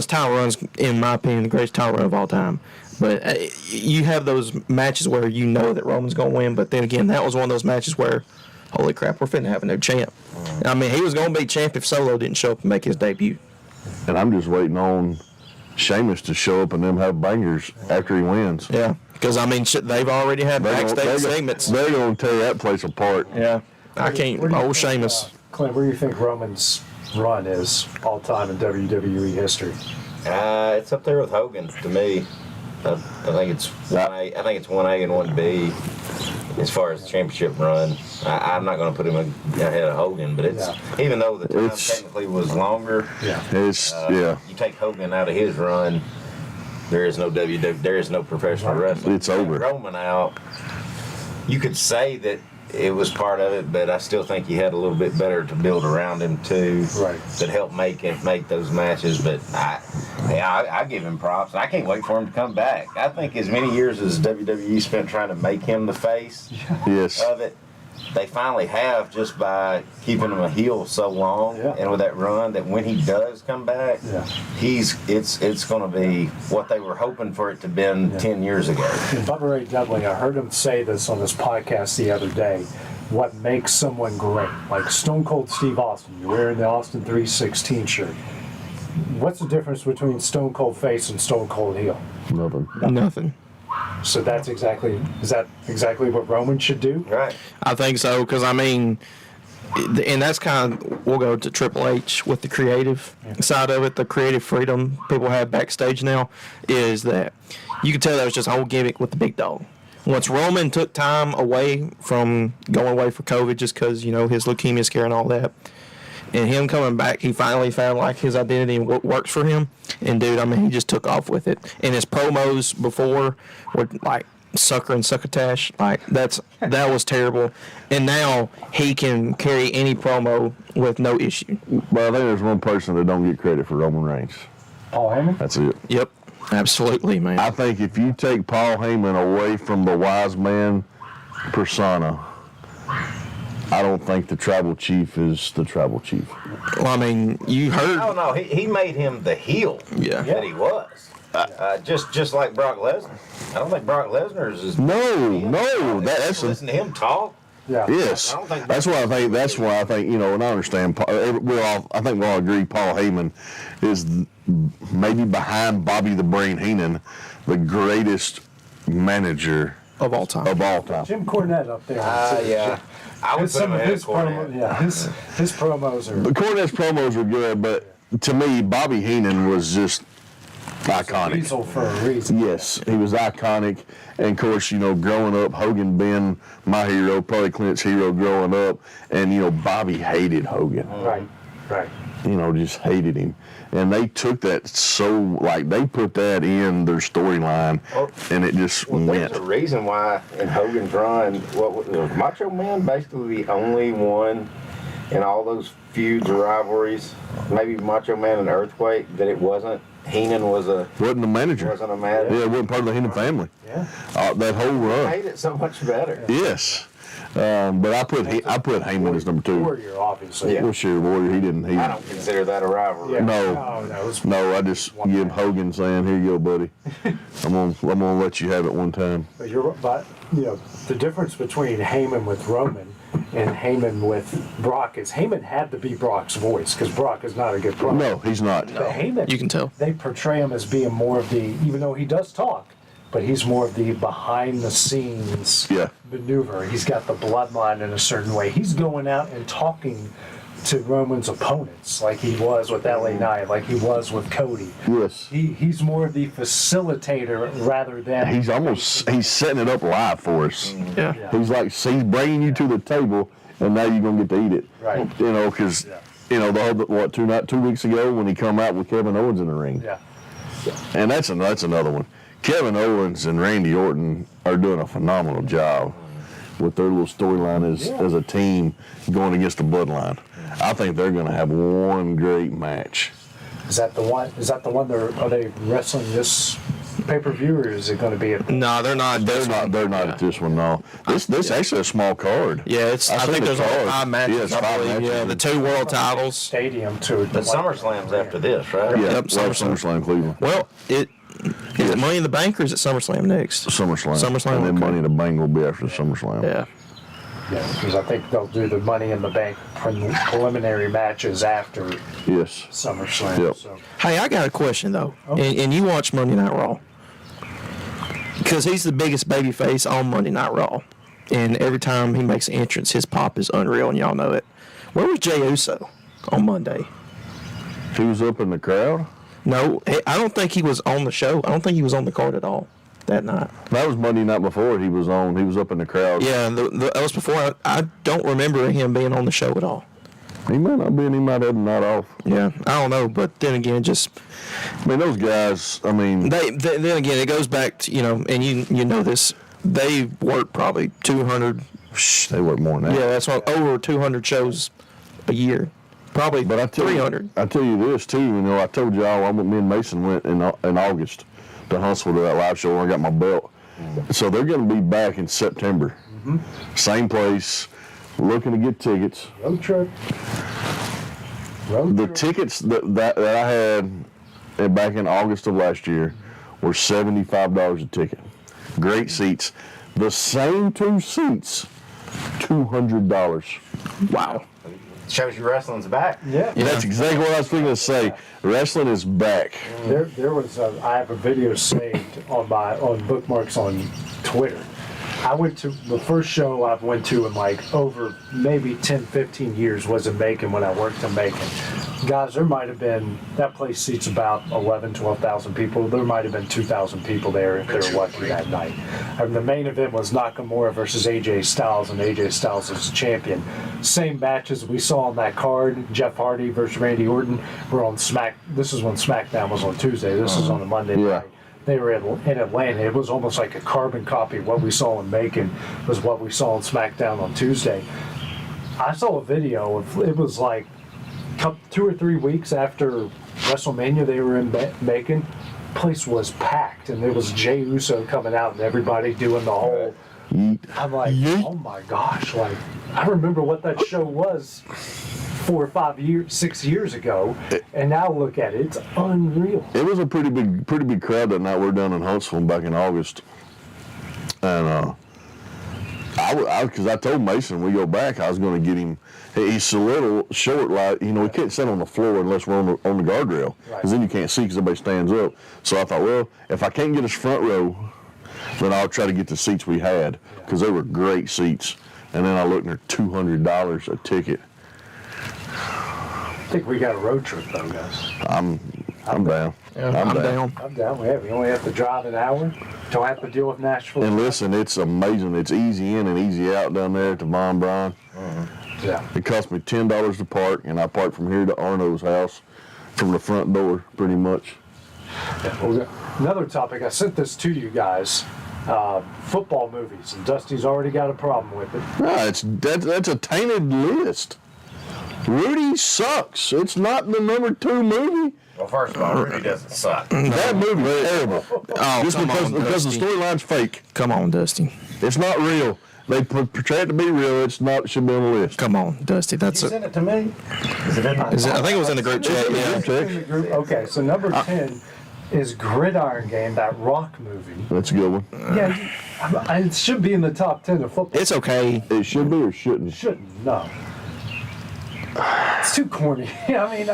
title run's, in my opinion, the greatest title run of all time. But you have those matches where you know that Roman's going to win. But then again, that was one of those matches where, holy crap, we're finna have a new champ. I mean, he was going to be champ if Solo didn't show up and make his debut. And I'm just waiting on Sheamus to show up and them have bangers after he wins. Yeah. Because, I mean, they've already had backstage segments. They're going to tear that place apart. Yeah. I can't. Old Sheamus. Clint, where do you think Roman's run is all time in WWE history? It's up there with Hogan to me. I think it's 1A. I think it's 1A and 1B as far as the championship run. I'm not going to put him ahead of Hogan, but it's even though the time technically was longer. You take Hogan out of his run. There is no there is no professional wrestling. It's over. Roman out. You could say that it was part of it, but I still think he had a little bit better to build around him too. Right. That helped make those matches. But I give him props. I can't wait for him to come back. I think as many years as WWE spent trying to make him the face of it, they finally have, just by keeping him a heel so long and with that run, that when he does come back, it's going to be what they were hoping for it to have been 10 years ago. And Bubba Ray Dudley, I heard him say this on this podcast the other day, what makes someone great, like Stone Cold Steve Austin, you're wearing the Austin 316 shirt. What's the difference between Stone Cold face and Stone Cold heel? Nothing. So is that exactly what Roman should do? Right. I think so, because, I mean, and that's kind of, we'll go to Triple H with the creative side of it, the creative freedom people have backstage now, is that you can tell that was just a whole gimmick with the big dog. Once Roman took time away from going away for COVID just because, you know, his leukemia scare and all that, and him coming back, he finally found, like, his identity and what works for him. And, dude, I mean, he just took off with it. And his promos before were, like, sucker and succotash. Like, that was terrible. And now he can carry any promo with no issue. But I think there's one person that don't get credit for Roman Reigns. Paul Heyman? That's it. Yep. Absolutely, man. I think if you take Paul Heyman away from the wise man persona, I don't think the tribal chief is the tribal chief. Well, I mean, you heard. Oh, no, he made him the heel that he was. Just like Brock Lesnar. I don't think Brock Lesnar is as No. That's listen to him talk. Yeah. Yes. That's why I think, you know, and I understand. I think we all agree Paul Heyman is maybe behind Bobby the Brain Heenan, the greatest manager of all time. Jim Cornette up there. Yeah. I would put him ahead of Cornette. His promos are. But Cornette's promos were good, but to me, Bobby Heenan was just iconic. Diesel for a reason. Yes, he was iconic. And of course, you know, growing up, Hogan being my hero, probably Clint's hero growing up, and you know, Bobby hated Hogan. Right. You know, just hated him. And they took that they put that in their storyline, and it just went. There's a reason why in Hogan's run, was Macho Man basically the only one in all those feuds or rivalries, maybe Macho Man and Earthquake, that it wasn't. Heenan wasn't the manager. Wasn't a manager. Yeah, it wasn't part of the Heenan family. Yeah. That whole run. Made it so much better. Yes. But I put Heyman as number 2. Warrior, obviously. Yeah. Well, sure, Warrior. He didn't. I don't consider that a rivalry. Yeah. No, I just give Hogan saying, "Here you go, buddy. I'm gonna let you have it one time." But the difference between Heyman with Roman and Heyman with Brock is Heyman had to be Brock's voice because Brock is not a good Brock. No, he's not. But Heyman, You can tell. they portray him as being more of the, even though he does talk, but he's more of the behind the scenes maneuver. He's got the bloodline in a certain way. He's going out and talking to Roman's opponents like he was with LA Knight, like he was with Cody. Yes. He's more of the facilitator rather than He's setting it up live for us. Yeah. He's bringing you to the table, and now you're gonna get to eat it. Right. Because the whole 2 weeks ago when he come out with Kevin Owens in the ring. Yeah. And that's another one. Kevin Owens and Randy Orton are doing a phenomenal job with their little storyline as a team going against the Bloodline. I think they're going to have one great match. Is that the one? Are they wrestling this pay-per-view, or is it going to be a? No, they're not. They're not at this one. No, this actually a small card. Yeah, I think there's only 5 matches. Yeah, it's 5 matches. Yeah, the 2 world titles. Stadium too. But SummerSlam's after this, right? Yeah, Yep, SummerSlam Cleveland. Well, is it Money in the Bank or is it SummerSlam next? SummerSlam. And then okay. Money in the Bank will be after SummerSlam. Yeah. Yeah, because I think they'll do the Money in the Bank preliminary matches after SummerSlam. Yep. So. Hey, I got a question though, and you watch Monday Night Raw because he's the biggest babyface on Monday Night Raw, and every time he makes an entrance, his pop is unreal, and y'all know it. Where was Jey Uso on Monday? He was up in the crowd? No, I don't think he was on the show. I don't think he was on the card at all that night. That was Monday night before he was on. He was up in the crowd. Yeah, that was before. I don't remember him being on the show at all. He might not be, and he might have the night off. Yeah, I don't know, but then again, those guys. Then again, it goes back to and you know this. They work probably 200. They work more than that. Yeah, that's what, over 200 shows a year. Probably, but 300. I tell you this too. I told y'all, me and Mason went in August to Huntsville to that live show where I got my belt. So they're going to be back in September. Mm-hmm. Same place, looking to get tickets. Road trip. The tickets that I had back in August of last year were $75 a ticket. Great seats. The same 2 seats, $200. Wow. Shows you wrestling's back. Yeah. That's exactly what I was thinking to say. Wrestling is back. There was I have a video saved on bookmarks on Twitter. I went to the first show I went to in like over maybe 10, 15 years was in Macon when I worked in Macon. Guys, there might have been, that place seats about 11, 12,000 people. There might have been 2,000 people there if they were lucky that night. And the main event was Nakamura versus AJ Styles, and AJ Styles is champion. Same matches we saw on that card, Jeff Hardy versus Randy Orton, were on this is when SmackDown was on Tuesday. This is on a Monday night. They were in Atlanta. It was almost like a carbon copy of what we saw in Macon was what we saw on SmackDown on Tuesday. I saw a video of, it was like 2 or 3 weeks after WrestleMania, they were in Macon. Place was packed, and there was Jey Uso coming out and everybody doing the whole. I'm like, oh my gosh! Like, I remember what that show was 4 or 5 years, 6 years ago, and now look at it. It's unreal. It was a pretty big crowd that night. We were down in Huntsville back in August, and because I told Mason we go back, I was going to get him. He's a little short, like he can't sit on the floor unless we're on the guardrail, because then you can't see because everybody stands up. So I thought, well, if I can't get us front row, then I'll try to get the seats we had, because they were great seats. And then I looked and they're $200 a ticket. I think we got a road trip though, guys. I'm down. Yeah, I'm down. I'm down. We only have to drive an hour. Don't have to deal with Nashville. And listen, it's amazing. It's easy in and easy out down there at the Von Braun. Yeah. It cost me $10 to park, and I parked from here to Arno's house from the front door, pretty much. Yeah, well, another topic, I sent this to you guys. Football movies, and Dusty's already got a problem with it. No, that's a tainted list. Rudy sucks. It's not the number 2 movie. Well, first of all, Rudy doesn't suck. That movie is terrible. Oh, Just because the storyline's fake. Come on, Dusty. It's not real. They portray it to be real. It's not. It should be on the list. Come on, Dusty. That's You sent it to me? Is it in my I think it was in the group chat. Yeah. In the group. Okay, so number 10 is Gridiron Game, that rock movie. That's a good one. Yeah, it should be in the top 10 of football. It's okay. It should be or shouldn't? Shouldn't, no. It's too corny. I mean,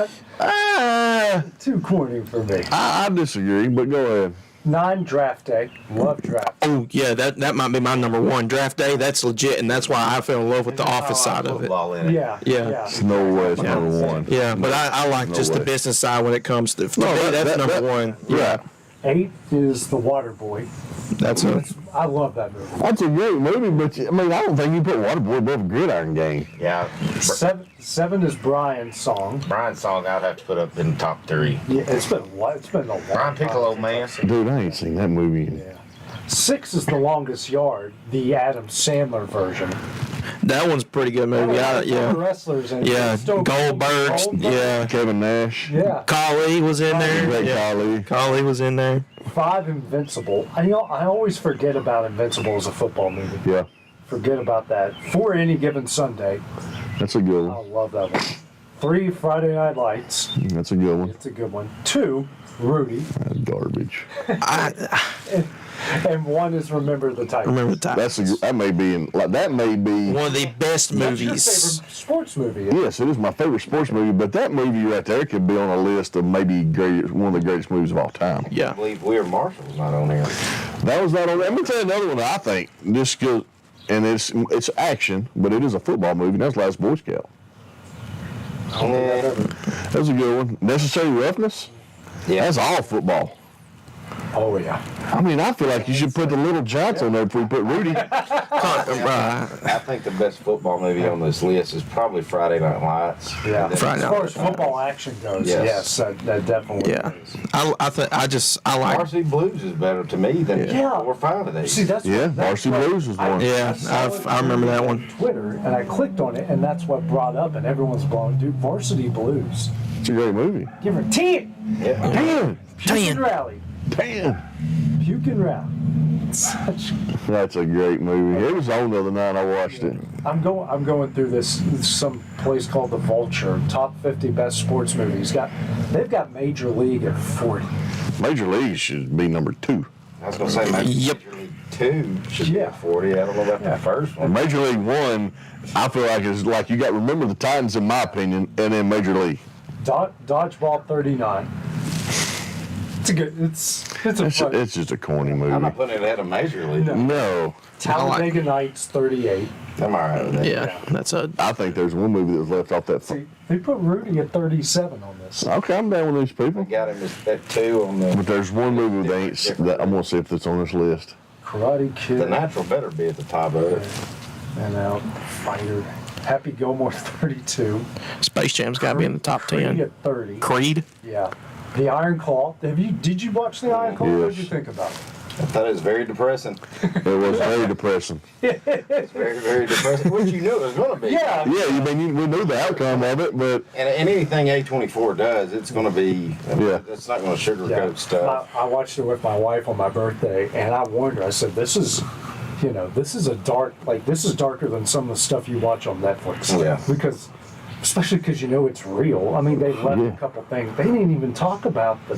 too corny for me. I disagree, but go ahead. 9, Draft Day. Love Draft Day. Oh yeah, that might be my number 1. Draft Day. That's legit, and that's why I fell in love with the Office side of it. Yeah. There's no way it's number 1. Yeah, but I like just the business side when it comes to. For me, that's number 1. Yeah. 8 is The Waterboy. I love that movie. That's a great movie, but I mean, I don't think you put Waterboy above Gridiron Game. Yeah. 7 is Brian's Song. Brian's Song I'd have to put up in the top 3. Yeah, it's been a long Brian Piccolo, man. Dude, I ain't seen that movie. 6 is The Longest Yard, the Adam Sandler version. That one's a pretty good movie. The wrestlers and Goldberg. Yeah, Kevin Nash. Yeah. Khali was in there. Great Khali was in there. 5, Invincible. I always forget about Invincible as a football movie. Yeah. Forget about that. 4, Any Given Sunday. That's a good I one. love that one. 3, Friday Night Lights. That's a good one. It's a good one. 2, Rudy. That's garbage. And 1 is Remember the Titans. Remember the Titans. That may be one of the best movies. That's your favorite sports movie. Yes, it is my favorite sports movie, but that movie right there could be on a list of maybe one of the greatest movies of all time. Yeah. I believe Weird Marshall's not on here. That was not on there. Let me tell you another one that I think just goes, and it's action, but it is a football movie. That's Last Boy Scout. That's a good one. Necessary Roughness. Yeah. That's all football. Oh, yeah. I mean, I feel like you should put the Little Giants on there before you put Rudy. I think the best football movie on this list is probably Friday Night Lights. Yeah. As far as football action goes, yes, that definitely is. I like Varsity Blues is better to me than 4 or 5 of these. See, that's Varsity Blues was one. I remember that one. Twitter, and I clicked on it, and that's what brought up, and everyone's blowing, dude, Varsity Blues. It's a great movie. Give her 10. Yeah. 10. Puke and Rally. 10. Puke and Rally. That's a great movie. It was on the other night. I watched it. I'm going through this some place called The Vulture, top 50 best sports movies. They've got Major League at 40. Major League should be number 2. I was going to say Major League 2 should be at 40. I don't know about the first one. Major League 1, I feel like is like you got to remember the Titans in my opinion, and then Major League. Dodgeball 39. It's a good. It's just a corny movie. I'm not putting it ahead of Major League. No. Talladega Nights 38. I'm all right with that. Yeah, I think there's one movie that was left off that. See, they put Rudy at 37 on this. Okay, I'm down with these people. Got him at 2 on the. But there's one movie that I'm gonna see if it's on this list. Karate Kid. The Natural better be at the top of it. And out Fighter. Happy Gilmore 32. Space Jam's got to be in the top 10. Creed at 30. Creed? Yeah. The Iron Claw. Did you watch The Iron Claw? Yes. What did you think about it? I thought it was very depressing. It was very depressing. It's very, very depressing. Which you knew it was going to be. Yeah. Yeah, we knew the outcome of it, but And anything A24 does, it's going to be. It's not going to sugarcoat stuff. I watched it with my wife on my birthday, and I warned her. I said, "This is darker than some of the stuff you watch on Netflix." Yeah. Because, especially because it's real. I mean, they left a couple things. They didn't even talk about the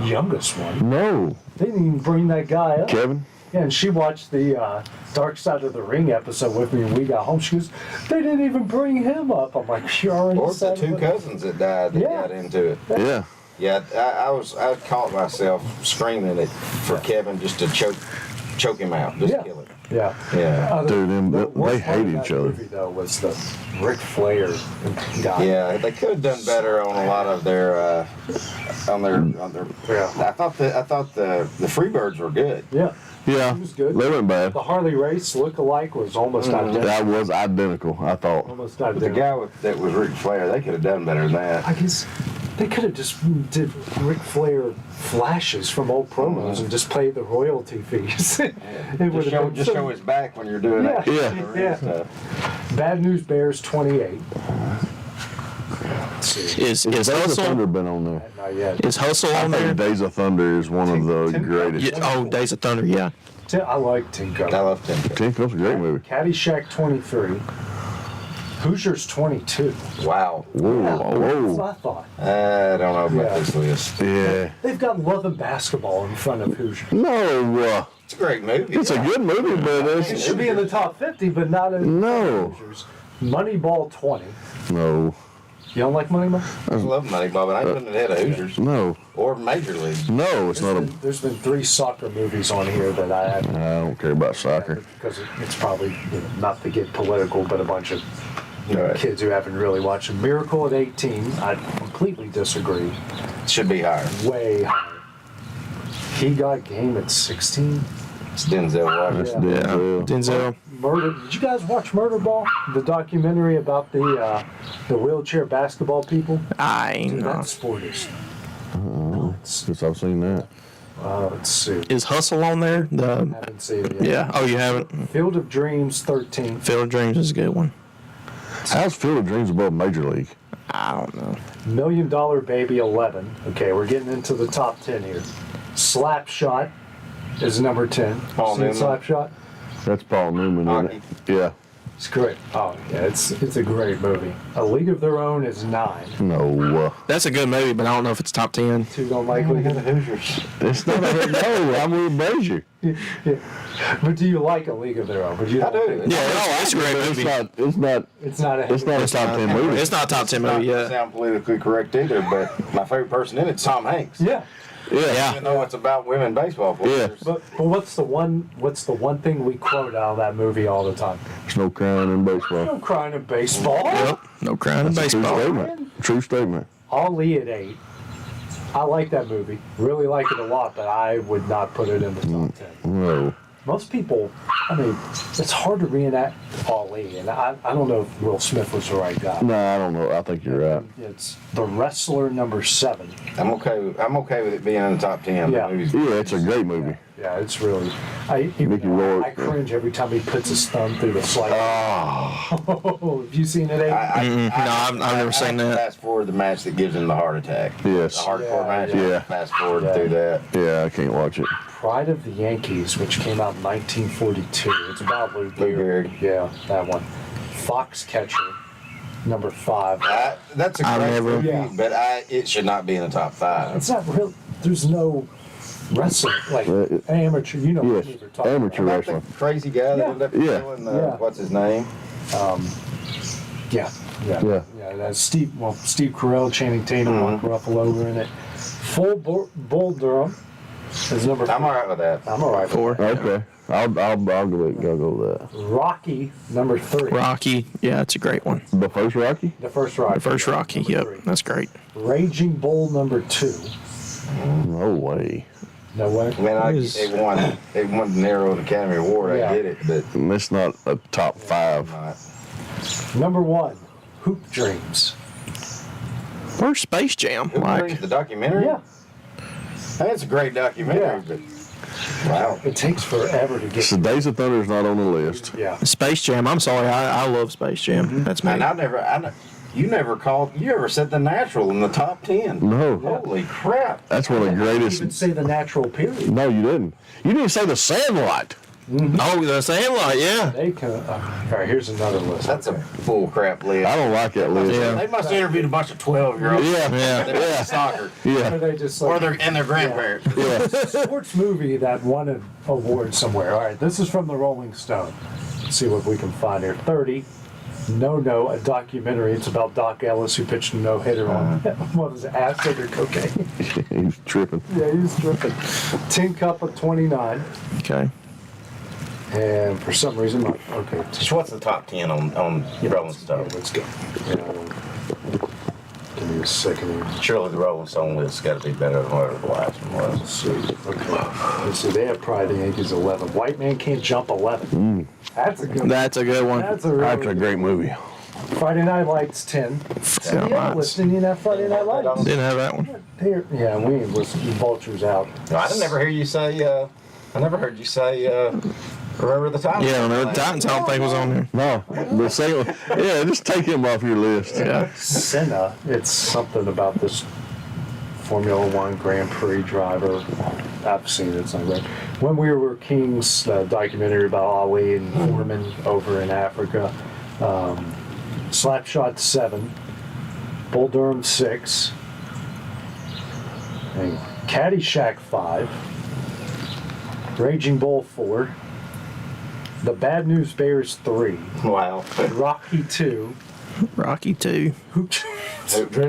youngest one. no. They didn't even bring that guy up. Kevin? Yeah, and she watched the Dark Side of the Ring episode with me when we got home. She goes, "They didn't even bring him up." I'm like, "You're already." Or the 2 cousins that died that got into it. Yeah. Yeah, I caught myself screaming it for Kevin just to choke him out, just kill him. Yeah. Yeah. Dude, The they worst part hate of that each other. movie, though, was the Ric Flair guy. Yeah, they could have done better on a lot of their on their. Yeah. I thought the Freebirds were good. Yeah. Yeah. He was good. They weren't bad. The Harley Race look-alike was almost identical. That was identical, I thought. Almost But the identical. guy that was Ric Flair, they could have done better than that. I guess they could have just did Ric Flair flashes from old promos and just played the royalty fees. It would have Just show his back when you're doing that. Yeah. Bad News Bears 28. Let's see. Is Days of Hustle? Thunder been on there? Not yet. Is Hustle I on there? think Days of Thunder is one of the Tin Cup? greatest. Yeah, oh, Days of Thunder. Yeah. I like Tin Cup. I love Tim. Tin Cup's a great movie. Caddyshack 23. Hoosiers 22. Wow. Whoa, That's whoa. what I thought. I don't know about Yeah. this list. Yeah. They've got Love and Basketball in front of Hoosiers. No, It's a great movie. it's a good movie, but It should be in the top 50, but not in No. Hoosiers. Moneyball 20. no, You don't like Moneyball? I love Moneyball, but I ain't putting it ahead of Hoosiers no, or Major League. no. It's not a. There's been 3 soccer movies on here that I haven't. I don't care about soccer. Because it's probably, not to get political, but a bunch of Right. kids who haven't really watched it. Miracle at 18, I completely disagree. It should be higher. Way higher. He Got Game at 16. It's Denzel Washington. Yeah. Denzel. Murder. Did you guys watch Murder Ball? The documentary about the wheelchair basketball people? I ain't Dude, know. that sport is. Since I've seen that. Let's see. Is Hustle on there? The Haven't seen it yet. yeah. Oh, you haven't. Field of Dreams 13. Field of Dreams is a good one. How's Field of Dreams above Major League? I don't know. $1 Million Baby 11. Okay, we're getting into the top 10 here. Slap Shot is number 10. Paul Seen Newman. Slap Shot? That's Paul Newman, isn't it? Yeah. It's great. Oh, yeah, it's a great movie. A League of Their Own is 9. No. That's a good movie, but I don't know if it's top 10. Two don't like League of the Hoosiers. It's not a no. I'm with Brazier. Yeah. But do you like A League of Their Own? But you I don't do. think- Yeah, it's a great movie. It's not. It's not a. It's not a top 10 movie. It's not a top 10 movie Not to yet. sound politically correct either, but my favorite person in it's Tom Hanks. Yeah. Yeah. Even though it's about women baseball players. But what's the one thing we quote out of that movie all the time? There's no crying in baseball. No crying in baseball. Yep. No crying in That's a true baseball. statement. True statement. Ali at 8. I like that movie. Really like it a lot, but I would not put it in the top 10. No. Most people, I mean, it's hard to reenact Ali, and I don't know if Will Smith was the right guy. No, I don't know. I think you're right. It's The Wrestler number 7. I'm okay with it being in the top 10. Yeah. The movie's Yeah, it's a great movie. Yeah, it's really. Mickey Rourke. I cringe every time he puts his thumb through the slide. Oh. Have you seen it, Abe? No, I've never seen that. Fast forward the match that gives him the heart attack. Yes. The hardcore match. Yeah. Fast forward through that. Yeah, I can't watch it. Pride of the Yankees, which came out in 1942. It's about Lou Lou Gehrig. Yeah, that one. Foxcatcher, number 5. That's a I've great never- movie, Yeah. but it should not be in the top 5. It's not real. There's no wrestling like amateur. You know Yes, what we're talking amateur about. wrestling. The crazy guy that ended up Yeah. killing Yeah. what's his name? Yeah. Yeah. That's Steve Carell, Channing Tatum, Mark Ruffalo were in it. Bull Durham is number 4. I'm all right with that. I'm all right with 4. Okay. I'll go with that. that. Rocky, number 3. Rocky. Yeah, it's a great one. The first Rocky? The first Rocky. The first Rocky. Number Yep. 3. That's great. Raging Bull, number 2. No way. No way. I mean, they won the narrow Academy Award. Yeah. I get it, but It's not a top 5. not. Number 1, Hoop Dreams. Where's Space Jam? Who brings the documentary? Yeah. That's a great documentary, Yeah. but wow. It takes forever to get. So Days of Thunder is not on the list. Yeah. Space Jam. I'm sorry. I love Space Jam. That's me. And you ever said The Natural in the top 10? No. Holy crap. That's one of the I didn't greatest. even say The Natural period. No, you didn't. You didn't say The Sandlot. Oh, the Sandlot. Yeah. They can. All right, here's another list. That's a full crap list. I don't like that list. Yeah. They must have interviewed a bunch of 12-year-olds. Yeah. That play Yeah. soccer. Yeah. Or they just Or like, their grandparents. Yeah. sports movie that won an award somewhere. All right, this is from the Rolling Stone. Let's see what we can find here. 30. No, a documentary. It's about Doc Ellis who pitched a no-hitter on what was it, acid or cocaine. He was tripping. Yeah, he was tripping. Tin Cup of 29. Okay. And for some reason, okay. Just what's the top 10 on Rolling Stone? Let's go. Give me a second here. Surely the Rolling Stone list's got to be better than whatever the last one was. Let's see. Okay. Let's see. They have Pride of the Yankees 11. White Man Can't Jump 11. That's a good one. That's a good one. That's a really That's a great movie. Friday Night Lights 10. Yeah, The other list didn't even have Friday Night Lights. Didn't have that one. Here, yeah, we was Vultures out. No, I didn't ever hear you say I never heard you say, remember the Titans? Yeah, remember the Titans. I don't think was on there. No, the second one. Yeah, just take him off your list. Yeah. Senna, it's something about this Formula One Grand Prix driver. I've seen it somewhere. When We Were Kings, the documentary about Ali and Foreman over in Africa. Slapshot 7. Bull Durham 6. And Caddyshack 5. Raging Bull 4. The Bad News Bears 3. Wow. Rocky 2. Rocky 2.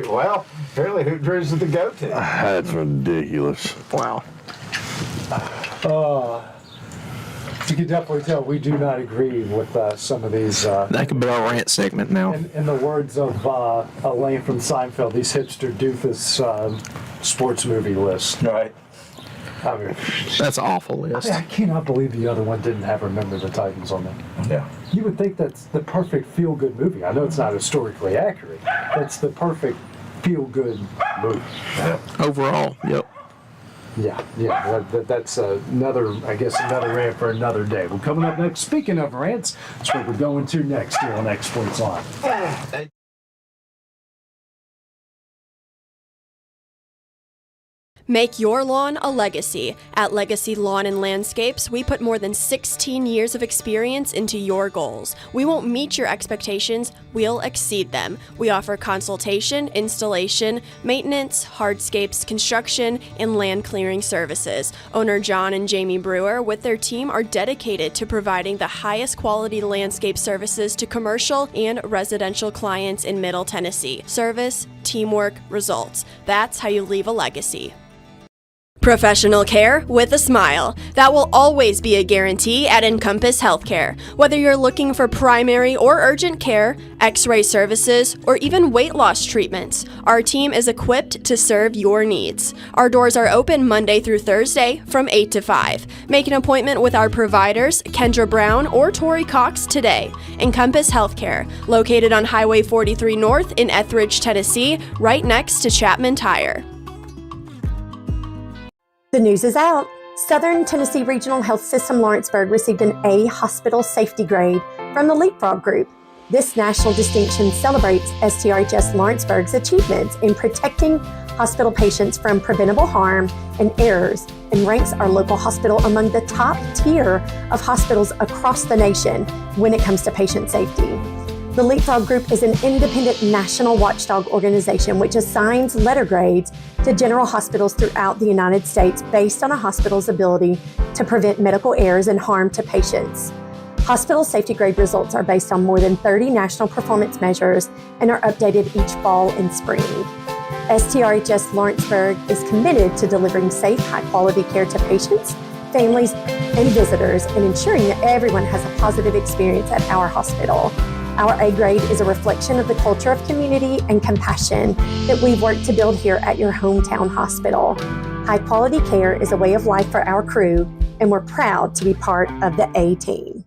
Well, apparently Hoot Drew's the go-to. That's ridiculous. Wow. You can definitely tell we do not agree with some of these. That could be our rant segment now. In the words of Elaine from Seinfeld, these hipster doofus sports movie lists. Right. I mean, That's an awful list. I cannot believe the other one didn't have Remember the Titans on there. Yeah. You would think that's the perfect feel-good movie. I know it's not historically accurate. That's the perfect feel-good movie. Yeah. Overall, yep. Yeah. That's another rant for another day. Well, coming up next, speaking of rants, that's what we're going to next here on Exploits Live. Make your lawn a legacy. At Legacy Lawn and Landscapes, we put more than 16 years of experience into your goals. We won't meet your expectations, we'll exceed them. We offer consultation, installation, maintenance, hardscapes, construction, and land clearing services. Owner John and Jamie Brewer with their team are dedicated to providing the highest quality landscape services to commercial and residential clients in Middle Tennessee. Service, teamwork, results. That's how you leave a legacy. Professional care with a smile. That will always be a guarantee at Encompass Healthcare. Whether you're looking for primary or urgent care, x-ray services, or even weight loss treatments, our team is equipped to serve your needs. Our doors are open Monday through Thursday from 8 to 5. Make an appointment with our providers, Kendra Brown or Tori Cox, today. Encompass Healthcare, located on Highway 43 North in Etheridge, Tennessee, right next to Chapman Tire. The news is out. Southern Tennessee Regional Health System Lawrenceburg received an A hospital safety grade from the Leapfrog Group. This national distinction celebrates STRHS Lawrenceburg's achievements in protecting hospital patients from preventable harm and errors and ranks our local hospital among the top tier of hospitals across the nation when it comes to patient safety. The Leapfrog Group is an independent national watchdog organization which assigns letter grades to general hospitals throughout the United States based on a hospital's ability to prevent medical errors and harm to patients. Hospital safety grade results are based on more than 30 national performance measures and are updated each fall and spring. STRHS Lawrenceburg is committed to delivering safe, high-quality care to patients, families, and visitors, and ensuring that everyone has a positive experience at our hospital. Our A grade is a reflection of the culture of community and compassion that we've worked to build here at your hometown hospital. High quality care is a way of life for our crew, and we're proud to be part of the A team.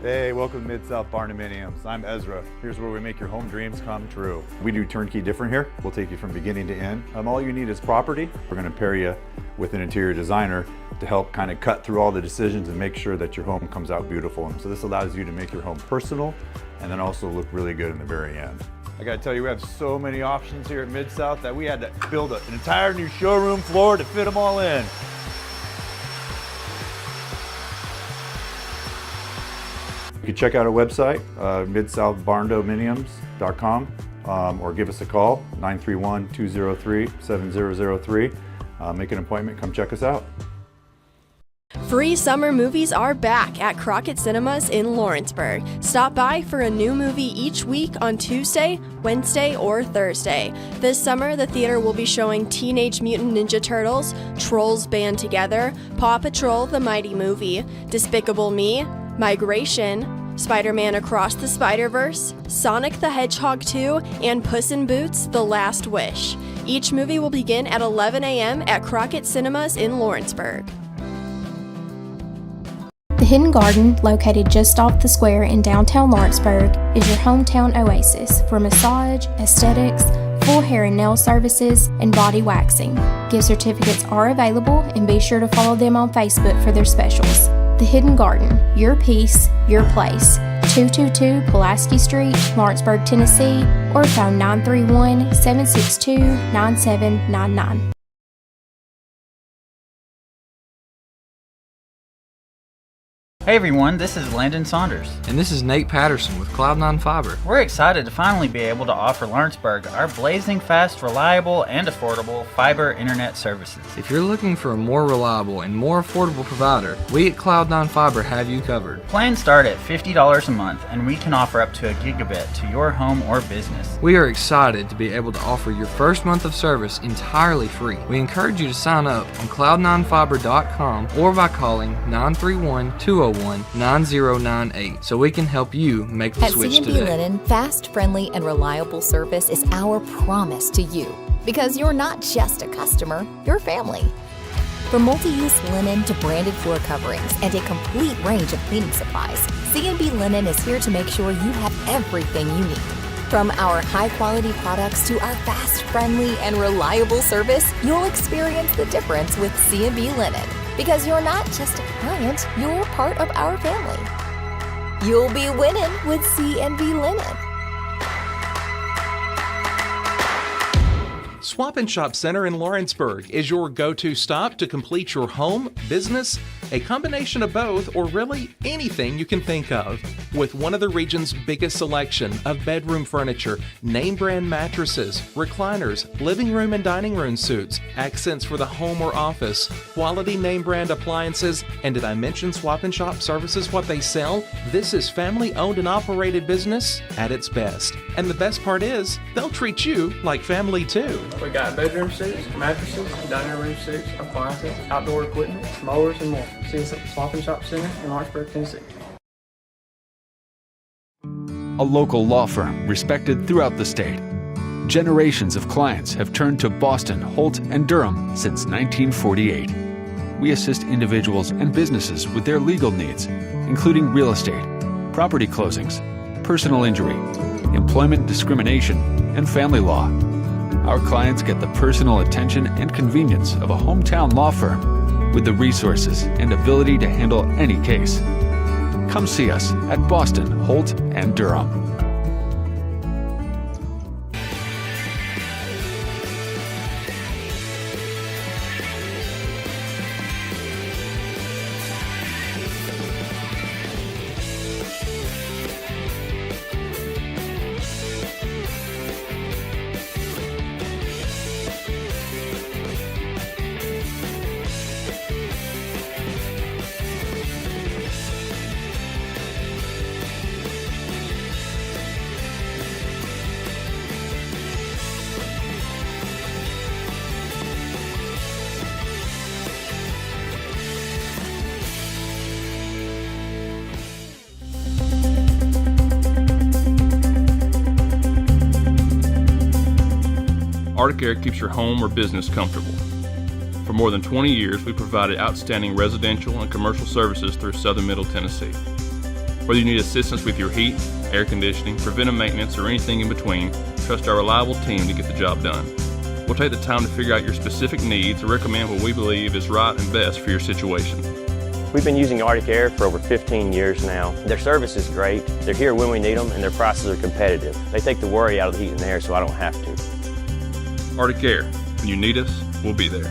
Hey, welcome to Mid-South Barndominiums. I'm Ezra. Here's where we make your home dreams come true. We do turnkey different here. We'll take you from beginning to end. All you need is property. We're gonna pair you with an interior designer to help kind of cut through all the decisions and make sure that your home comes out beautiful. And so this allows you to make your home personal and then also look really good in the very end. I gotta tell you, we have so many options here at Mid-South that we had to build an entire new showroom floor to fit them all in. You can check out our website, midsouthbarndominiums.com, or give us a call, 931-203-7003. Make an appointment, come check us out. Free summer movies are back at Crockett Cinemas in Lawrenceburg. Stop by for a new movie each week on Tuesday, Wednesday, or Thursday. This summer, the theater will be showing Teenage Mutant Ninja Turtles, Trolls Band Together, Paw Patrol the Mighty Movie, Despicable Me, Migration, Spider-Man Across the Spider-Verse, Sonic the Hedgehog 2, and Puss in Boots: The Last Wish. Each movie will begin at 11 a.m. at Crockett Cinemas in Lawrenceburg. The Hidden Garden, located just off the square in downtown Lawrenceburg, is your hometown oasis for massage, aesthetics, full hair and nail services, and body waxing. Gift certificates are available, and be sure to follow them on Facebook for their specials. The Hidden Garden, your peace, your place. 222 Pulaski Street, Lawrenceburg, Tennessee, or phone 931-762-9799. Hey everyone, this is Landon Saunders. And this is Nate Patterson with Cloud9 Fiber. We're excited to finally be able to offer Lawrenceburg our blazing fast, reliable, and affordable fiber internet services. If you're looking for a more reliable and more affordable provider, we at Cloud9 Fiber have you covered. Plans start at $50 a month, and we can offer up to a gigabit to your home or business. We are excited to be able to offer your first month of service entirely free. We encourage you to sign up on cloud9fiber.com or by calling 931-201-9098 so we can help you make the switch At today. C&B Linen, fast, friendly, and reliable service is our promise to you because you're not just a customer, you're family. From multi-use linen to branded floor coverings and a complete range of cleaning supplies, C&B Linen is here to make sure you have everything you need. From our high-quality products to our fast, friendly, and reliable service, you'll experience the difference with C&B Linen. Because you're not just a client, you're part of our family. You'll be winning with C&B Linen. Swap and Shop Center in Lawrenceburg is your go-to stop to complete your home, business, a combination of both, or really anything you can think of. With one of the region's biggest selection of bedroom furniture, name brand mattresses, recliners, living room and dining room suites, accents for the home or office, quality name brand appliances, and did I mention Swap and Shop services what they sell? This is family owned and operated business at its best. And the best part is, they'll treat you like family too. We got bedroom suites, mattresses, dining room suites, appliances, outdoor equipment, mowers, and more. See us at Swap and Shop Center in Lawrenceburg, Tennessee. A local law firm respected throughout the state. Generations of clients have turned to Boston, Holt, and Durham since 1948. We assist individuals and businesses with their legal needs, including real estate, property closings, personal injury, employment discrimination, and family law. Our clients get the personal attention and convenience of a hometown law firm with the resources and ability to handle any case. Come see us at Boston, Holt, and Durham. Arctic Air keeps your home or business comfortable. For more than 20 years, we've provided outstanding residential and commercial services through southern Middle Tennessee. Whether you need assistance with your heat, air conditioning, preventive maintenance, or anything in between, trust our reliable team to get the job done. We'll take the time to figure out your specific needs and recommend what we believe is right and best for your situation. We've been using Arctic Air for over 15 years now. Their service is great, they're here when we need them, and their prices are competitive. They take the worry out of the heat and air so I don't have to. Arctic Air. When you need us, we'll be there.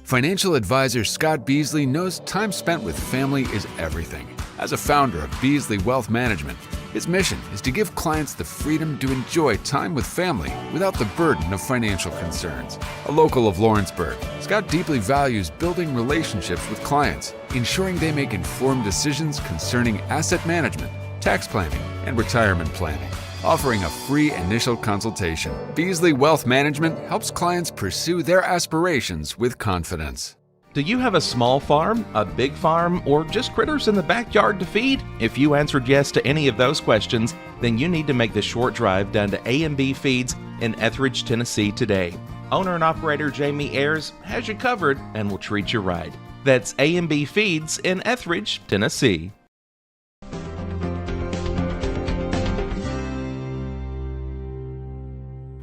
Financial advisor Scott Beasley knows time spent with family is everything. As a founder of Beasley Wealth Management, his mission is to give clients the freedom to enjoy time with family without the burden of financial concerns. A local of Lawrenceburg, Scott deeply values building relationships with clients, ensuring they make informed decisions concerning asset management, tax planning, and retirement planning. Offering a free initial consultation, Beasley Wealth Management helps clients pursue their aspirations with confidence. Do you have a small farm, a big farm, or just critters in the backyard to feed? If you answered yes to any of those questions, then you need to make the short drive down to A&B Feeds in Etheridge, Tennessee today. Owner and operator Jamie Ayers has you covered and will treat you right. That's A&B Feeds in Etheridge, Tennessee.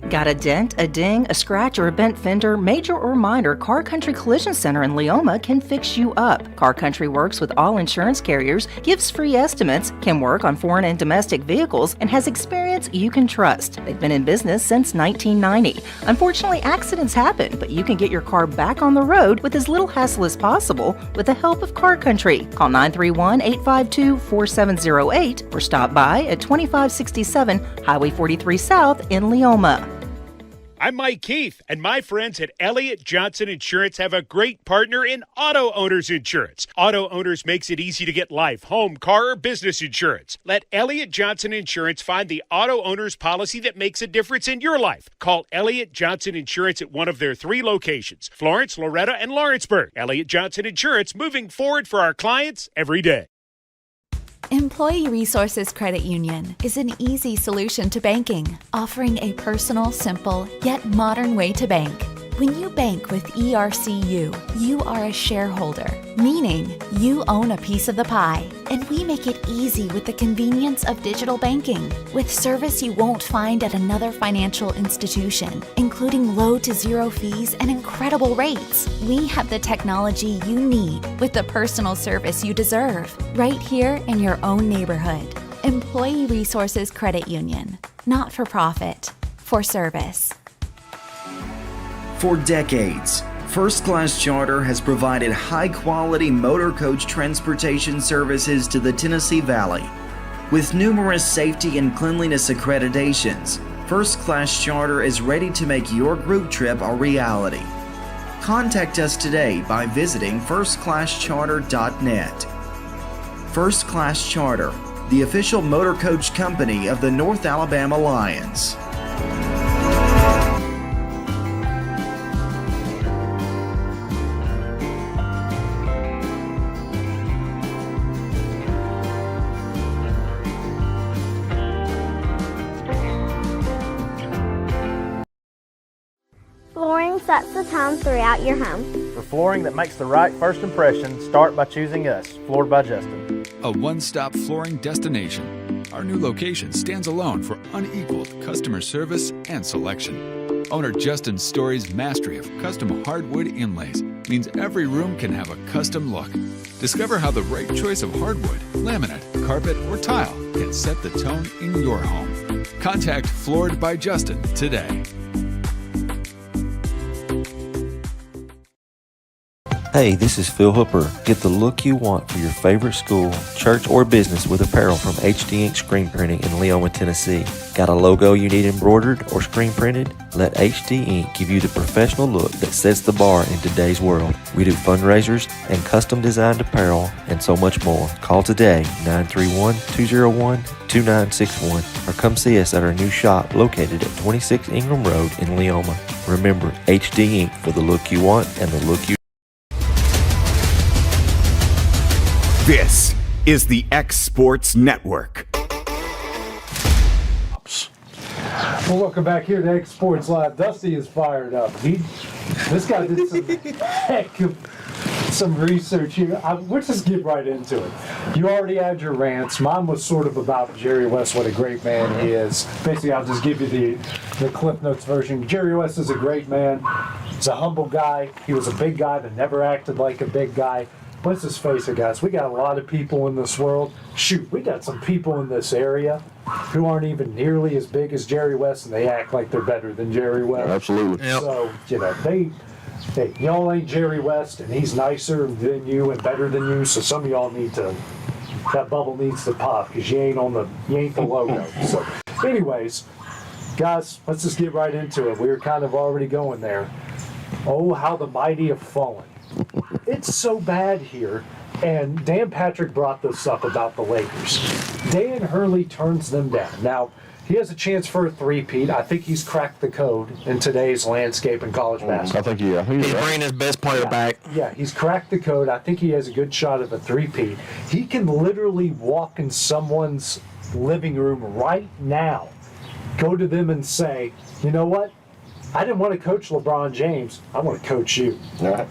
Got a dent, a ding, a scratch, or a bent fender? Major or minor, Car Country Collision Center in Leoma can fix you up. Car Country works with all insurance carriers, gives free estimates, can work on foreign and domestic vehicles, and has experience you can trust. They've been in business since 1990. Unfortunately, accidents happen, but you can get your car back on the road with as little hassle as possible with the help of Car Country. Call 931-852-4708 or stop by at 2567 Highway 43 South in Leoma. I'm Mike Keith, and my friends at Elliott Johnson Insurance have a great partner in Auto Owners Insurance. Auto Owners makes it easy to get life, home, car, or business insurance. Let Elliott Johnson Insurance find the Auto Owners policy that makes a difference in your life. Call Elliott Johnson Insurance at one of their 3 locations, Florence, Loretto, and Lawrenceburg. Elliott Johnson Insurance, moving forward for our clients every day. Employee Resources Credit Union is an easy solution to banking, offering a personal, simple, yet modern way to bank. When you bank with ERCU, you are a shareholder, meaning you own a piece of the pie. And we make it easy with the convenience of digital banking, with service you won't find at another financial institution, including low to zero fees and incredible rates. We have the technology you need with the personal service you deserve, right here in your own neighborhood. Employee Resources Credit Union, not for profit, for service. For decades, First Class Charter has provided high-quality motor coach transportation services to the Tennessee Valley. With numerous safety and cleanliness accreditations, First Class Charter is ready to make your group trip a reality. Contact us today by visiting firstclasscharter.net. First Class Charter, the official motor coach company of the North Alabama Lions. Flooring sets the tone throughout your home. For flooring that makes the right first impression, start by choosing us, Floored by Justin. A one-stop flooring destination. Our new location stands alone for unequaled customer service and selection. Owner Justin Story's mastery of custom hardwood inlays means every room can have a custom look. Discover how the right choice of hardwood, laminate, carpet, or tile can set the tone in your home. Contact Floored by Justin today. Hey, this is Phil Hooper. Get the look you want for your favorite school, church, or business with apparel from HD Ink Screen Printing in Leoma, Tennessee. Got a logo you need embroidered or screen printed? Let HD Ink give you the professional look that sets the bar in today's world. We do fundraisers and custom designed apparel and so much more. Call today, 931-201-2961, or come see us at our new shop located at 26 Ingram Road in Leoma. Remember, HD Ink for the look you want and the look you This is the X Sports Network. Well, welcome back here to X Sports Live. Dusty is fired up. This guy did some heck of some research here. We'll just get right into it. You already had your rants. Mine was sort of about Jerry West, what a great man he is. Basically, I'll just give you the Cliff Notes version. Jerry West is a great man. He's a humble guy. He was a big guy that never acted like a big guy. Let's just face it, guys. We got a lot of people in this world. Shoot, we got some people in this area who aren't even nearly as big as Jerry West, and they act like they're better than Jerry West. Absolutely. Yep. So, y'all ain't Jerry West, and he's nicer than you and better than you. So some of y'all that bubble needs to pop because you ain't the logo. So, anyways, guys, let's just get right into it. We were kind of already going there. Oh, how the mighty have fallen. It's so bad here, and Dan Patrick brought this up about the Lakers. Dan Hurley turns them down. Now, he has a chance for a three-peat. I think he's cracked the code in today's landscape in college basketball. I think he's bringing his best player back. Yeah, he's cracked the code. I think he has a good shot at a three-peat. He can literally walk in someone's living room right now, go to them and say, you know what? I didn't want to coach LeBron James. I want to coach you. All right.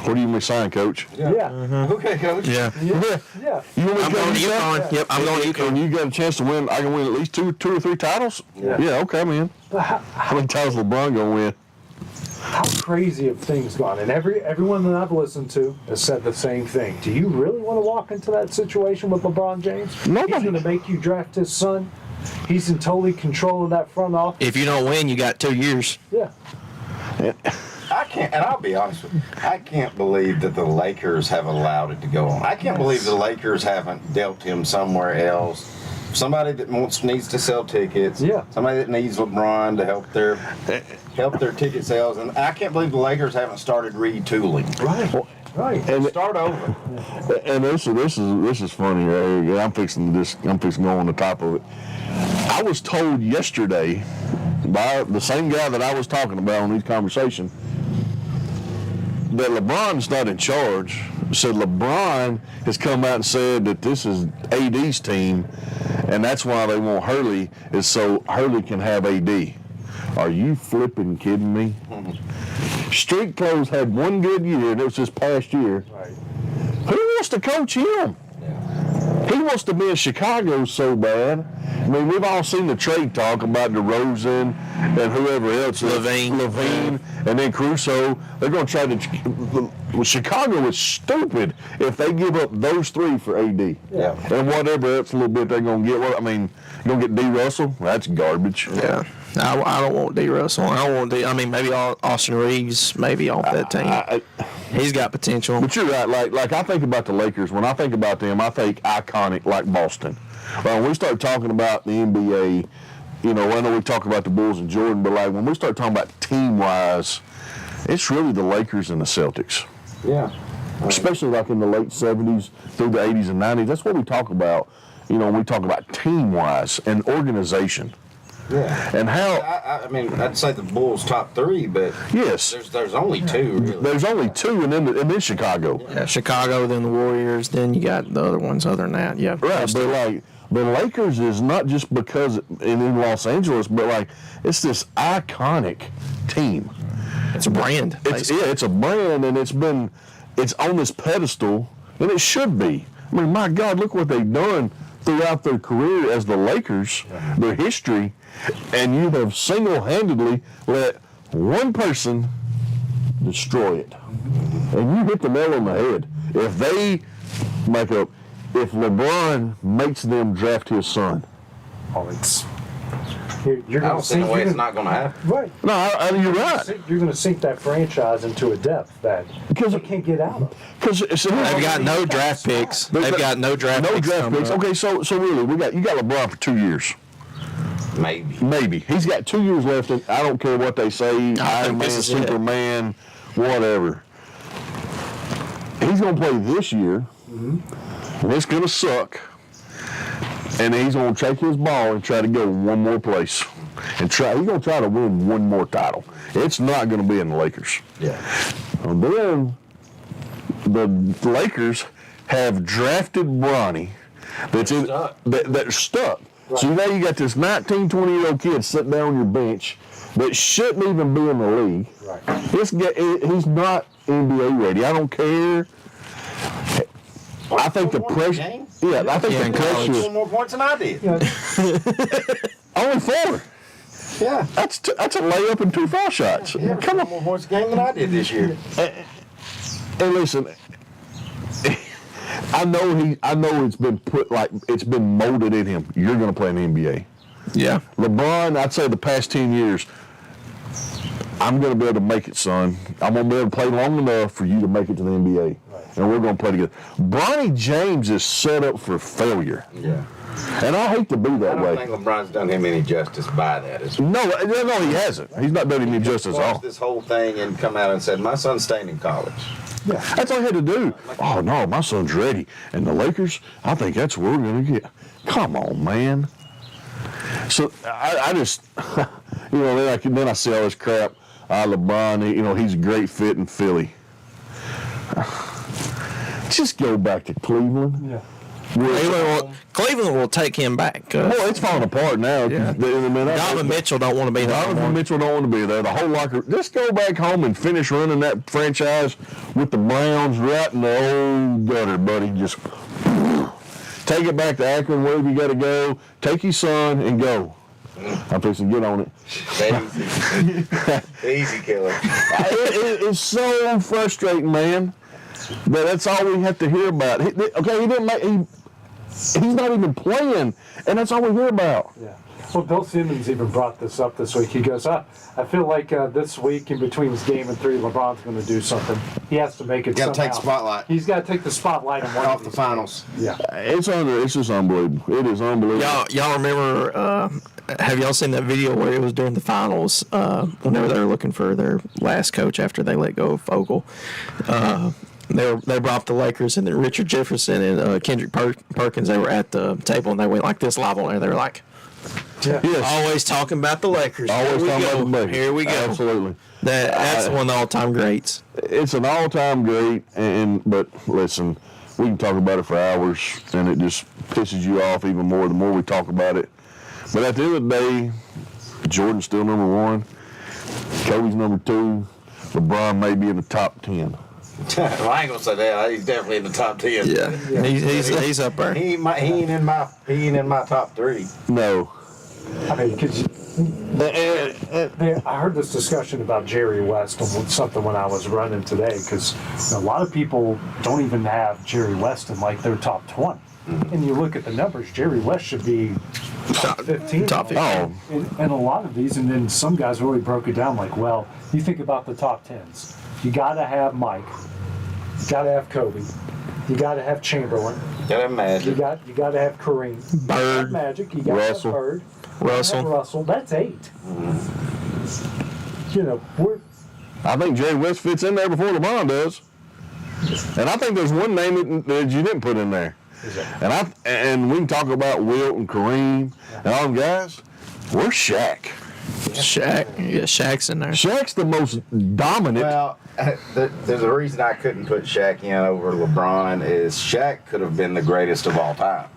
What do you want me to sign, Coach? Yeah. Okay, Coach. Yeah. Yeah. Yeah. You want me I'm to going to UConn? UConn. Yep, I'm going to UConn. And you got a chance to win. I can win at least two or three titles. Yeah. Okay, man. How many titles LeBron gonna win? How crazy have things gone? And everyone that I've listened to has said the same thing. Do you really want to walk into that situation with LeBron James? Nobody. He's going to make you draft his son. He's in totally control of that front office. If you don't win, you got 2 years. Yeah. I can't, and I'll be honest with you, I can't believe that the Lakers have allowed it to go on. I can't believe the Lakers haven't dealt him somewhere else. Somebody that needs to sell tickets. Yeah. Somebody that needs LeBron to help their ticket sales, and I can't believe the Lakers haven't started retooling. Right. And Start over. And this is funny right here. I'm fixing to go on the top of it. I was told yesterday by the same guy that I was talking about on these conversations that LeBron's not in charge. So LeBron has come out and said that this is AD's team, and that's why they want Hurley, is so Hurley can have AD. Are you flipping kidding me? Street Clothes had one good year, and it was this past year. Right. Who wants to coach him? He wants to be in Chicago so bad. I mean, we've all seen the trade talk about DeRozan and whoever else. Levine, and then Caruso. They're going to try to. Chicago is stupid if they give up those three for AD. Yeah. And whatever else a little bit they're going to get. Well, I mean, you're going to get D. Russell? That's garbage. Yeah. I don't want D. Russell. I don't want D. I mean, maybe Austin Reeves, maybe off that team. He's got potential. But you're right. Like I think about the Lakers. When I think about them, I think iconic, like Boston. When we start talking about the NBA, I know we talk about the Bulls and Jordan, but like when we start talking about team-wise, it's really the Lakers and the Celtics. Yeah. Especially like in the late 70s through the 80s and 90s. That's what we talk about, when we talk about team-wise and organization. Yeah. And how? I mean, I'd say the Bulls top three, but yes, there's only two. Really. There's only two, and then Chicago. Yeah, Chicago, then the Warriors, then you got the other ones. Other than that, yeah. Right, but like the Lakers is not just because in Los Angeles, but like it's this iconic team. It's a brand. It's a brand, and it's on this pedestal, and it should be. I mean, my God, look what they've done throughout their career as the Lakers, their history, and you have single-handedly let one person destroy it. And you hit the nail on the head. If LeBron makes them draft his son. You're going to sink. It's not going to happen. Right. No, you're right. You're going to sink that franchise into a depth that they can't get out of. Because they've got no draft picks. They've got no draft picks. Okay, so really, you got LeBron for 2 years. Maybe. He's got 2 years left, and I don't care what they say, Iron Man, Superman, whatever. He's going to play this year, and it's going to suck. And he's going to take his ball and try to go one more place. And he's going to try to win one more title. It's not going to be in the Lakers. Yeah. And then the Lakers have drafted Bronny that's stuck. Right. So now you got this 19, 20-year-old kid sitting down on your bench that shouldn't even be in the league. Right. He's not NBA ready. I don't care. I think the pressure. I think the pressure. Scored more points than I did. Only 4. Yeah. That's a layup and 2 foul shots. Yeah, come on, more points a game than I did this year. And listen, I know it's been molded in him. You're going to play in the NBA. Yeah. LeBron, I'd say the past 10 years, I'm going to be able to make it, son. I'm going to be able to play long enough for you to make it to the NBA. Right. And we're going to play together. Bronny James is set up for failure. Yeah. And I hate to be that way. I don't think LeBron's done him any justice by that. No, he hasn't. He's not done him any justice at all. This whole thing and come out and said, my son's staying in college. Yeah. That's all he had to do. Oh, no, my son's ready. And the Lakers, I think that's where we're going to get. Come on, man. So I just, then I see all this crap. LeBron, he's a great fit in Philly. Just go back to Cleveland. Yeah. Cleveland will take him back. Well, it's falling apart now. Yeah. Donovan Mitchell don't want to be there. Donovan Mitchell don't want to be there. The whole locker. Just go back home and finish running that franchise with the Browns right in the old gutter, buddy. Just take it back to Akron, wherever you got to go. Take your son and go. I'm fixing to get on it. Easy killer. It's so frustrating, man. That's all we have to hear about. He didn't make. He's not even playing, and that's all we hear about. Yeah. Well, Bill Simmons even brought this up this week. He goes, I feel like this week in between his game and 3, LeBron's going to do something. He has to make it somehow. Got to take the spotlight. He's got to take the spotlight and off the finals. Yeah. It's just unbelievable. It is unbelievable. Y'all remember, have y'all seen that video where it was during the finals, whenever they were looking for their last coach after they let go of Vogel? They brought up the Lakers, and then Richard Jefferson and Kendrick Perkins, they were at the table, and they went like this live on there. They were like, yes. Always talking about the Lakers. Always talking about the Lakers. Here we go. Absolutely. That's one of the all-time greats. It's an all-time great, but listen, we can talk about it for hours, and it just pisses you off even more the more we talk about it. But at the end of the day, Jordan's still number 1. Kobe's number 2. LeBron may be in the top 10. Well, I ain't gonna say that. He's definitely in the top 10. Yeah. He's up there. He ain't in my top 3. No. I mean, because I heard this discussion about Jerry West on something when I was running today, because a lot of people don't even have Jerry West in like their top 20. And you look at the numbers, Jerry West should be top 15. Top 15. And a lot of these, and then some guys really broke it down like, well, you think about the top 10s. You got to have Mike. You got to have Kobe. You got to have Chamberlain. You got to have Magic. You got to have Kareem. Bird. You got to have Magic. You got to have Bird. Russell. That's 8. You know, I think Jerry West fits in there before LeBron does. And I think there's one name that you didn't put in there. And we can talk about Wilt and Kareem and all them guys. Where's Shaq? Shaq's in there. Shaq's the most dominant. Well, there's a reason I couldn't put Shaq in over LeBron is Shaq could have been the greatest of all time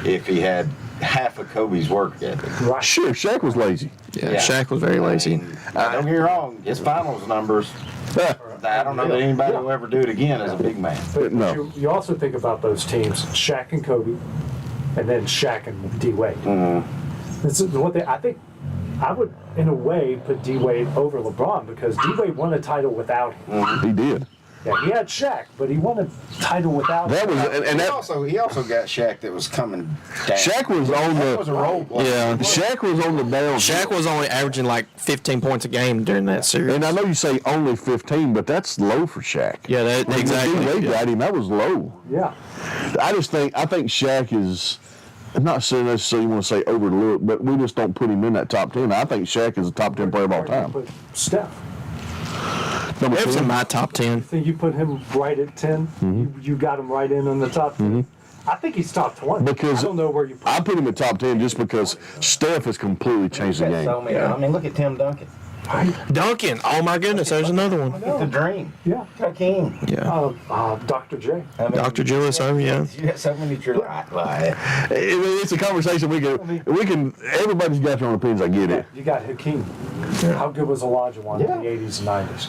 if he had half of Kobe's work ethic. Right. Sure, Shaq was lazy. Yeah, Shaq was very lazy. Don't get me wrong, his finals numbers, I don't know that anybody will ever do it again as a big man. But you also think about those teams, Shaq and Kobe, and then Shaq and D-Wade. I think I would, in a way, put D-Wade over LeBron because D-Wade won a title without him. He did. Yeah, he had Shaq, but he won a title without him. He also got Shaq that was coming down. Shaq was on That was a role player. Yeah, Shaq was on the down. Shaq was only averaging like 15 points a game during that series. And I know you say only 15, but that's low for Shaq. Yeah, exactly. When D-Wade got him, that was low. Yeah. I think Shaq is. I'm not saying necessarily you want to say overlooked, but we just don't put him in that top 10. I think Shaq is a top 10 player of all time. Put Steph. Steph's in my top 10. You think you put him right at 10? You got him right in the top 10? I think he's top 20. Because I don't know where you put him. I put him at top 10 just because Steph has completely changed the game. I mean, look at Tim Duncan. Duncan, oh my goodness, there's another one. The dream. Yeah. Hakeem. Yeah. Dr. J. Dr. Julius, yeah. You got so many It's a conversation we can. Everybody's got their own opinions. I get it. You got Hakeem. How good was Olajuwon in the 80s and 90s?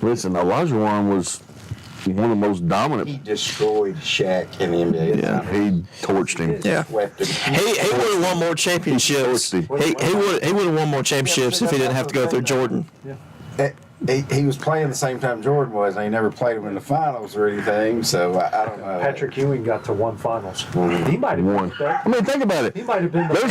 Listen, Olajuwon was one of the most dominant. He destroyed Shaq in the NBA. Yeah, he torched him. Yeah, he would have won more championships. He would have won more championships if he didn't have to go through Jordan. Yeah. He was playing the same time Jordan was, and he never played him in the finals or anything. So I don't know. Patrick Ewing got to 1 finals. He might have won. I mean, think about it. He might have been the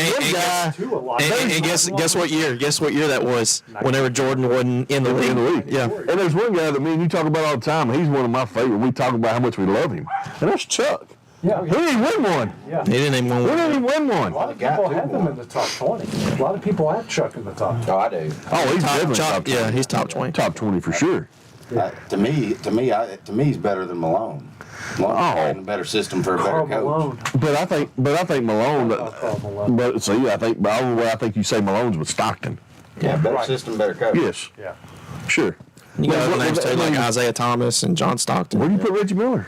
And guess what year? Guess what year that was? Whenever Jordan wasn't in the league. Yeah. And there's one guy that me and you talk about all the time. He's one of my favorite. We talk about how much we love him, and that's Chuck. Yeah. He didn't win one. Yeah. He didn't even win one. He didn't even win one. A lot of people have him in the top 20. A lot of people have Chuck in the top 20. Oh, I do. Oh, he's definitely top 20. Yeah, he's top 20. Top 20 for sure. To me, he's better than Malone. Malone playing a better system for a better coach. Malone. But I think Malone. But see, I think you say Malone's with Stockton. Yeah, better system, better coach. Yes. Yeah. Sure. You got other names too, like Isaiah Thomas and John Stockton. Where do you put Reggie Miller?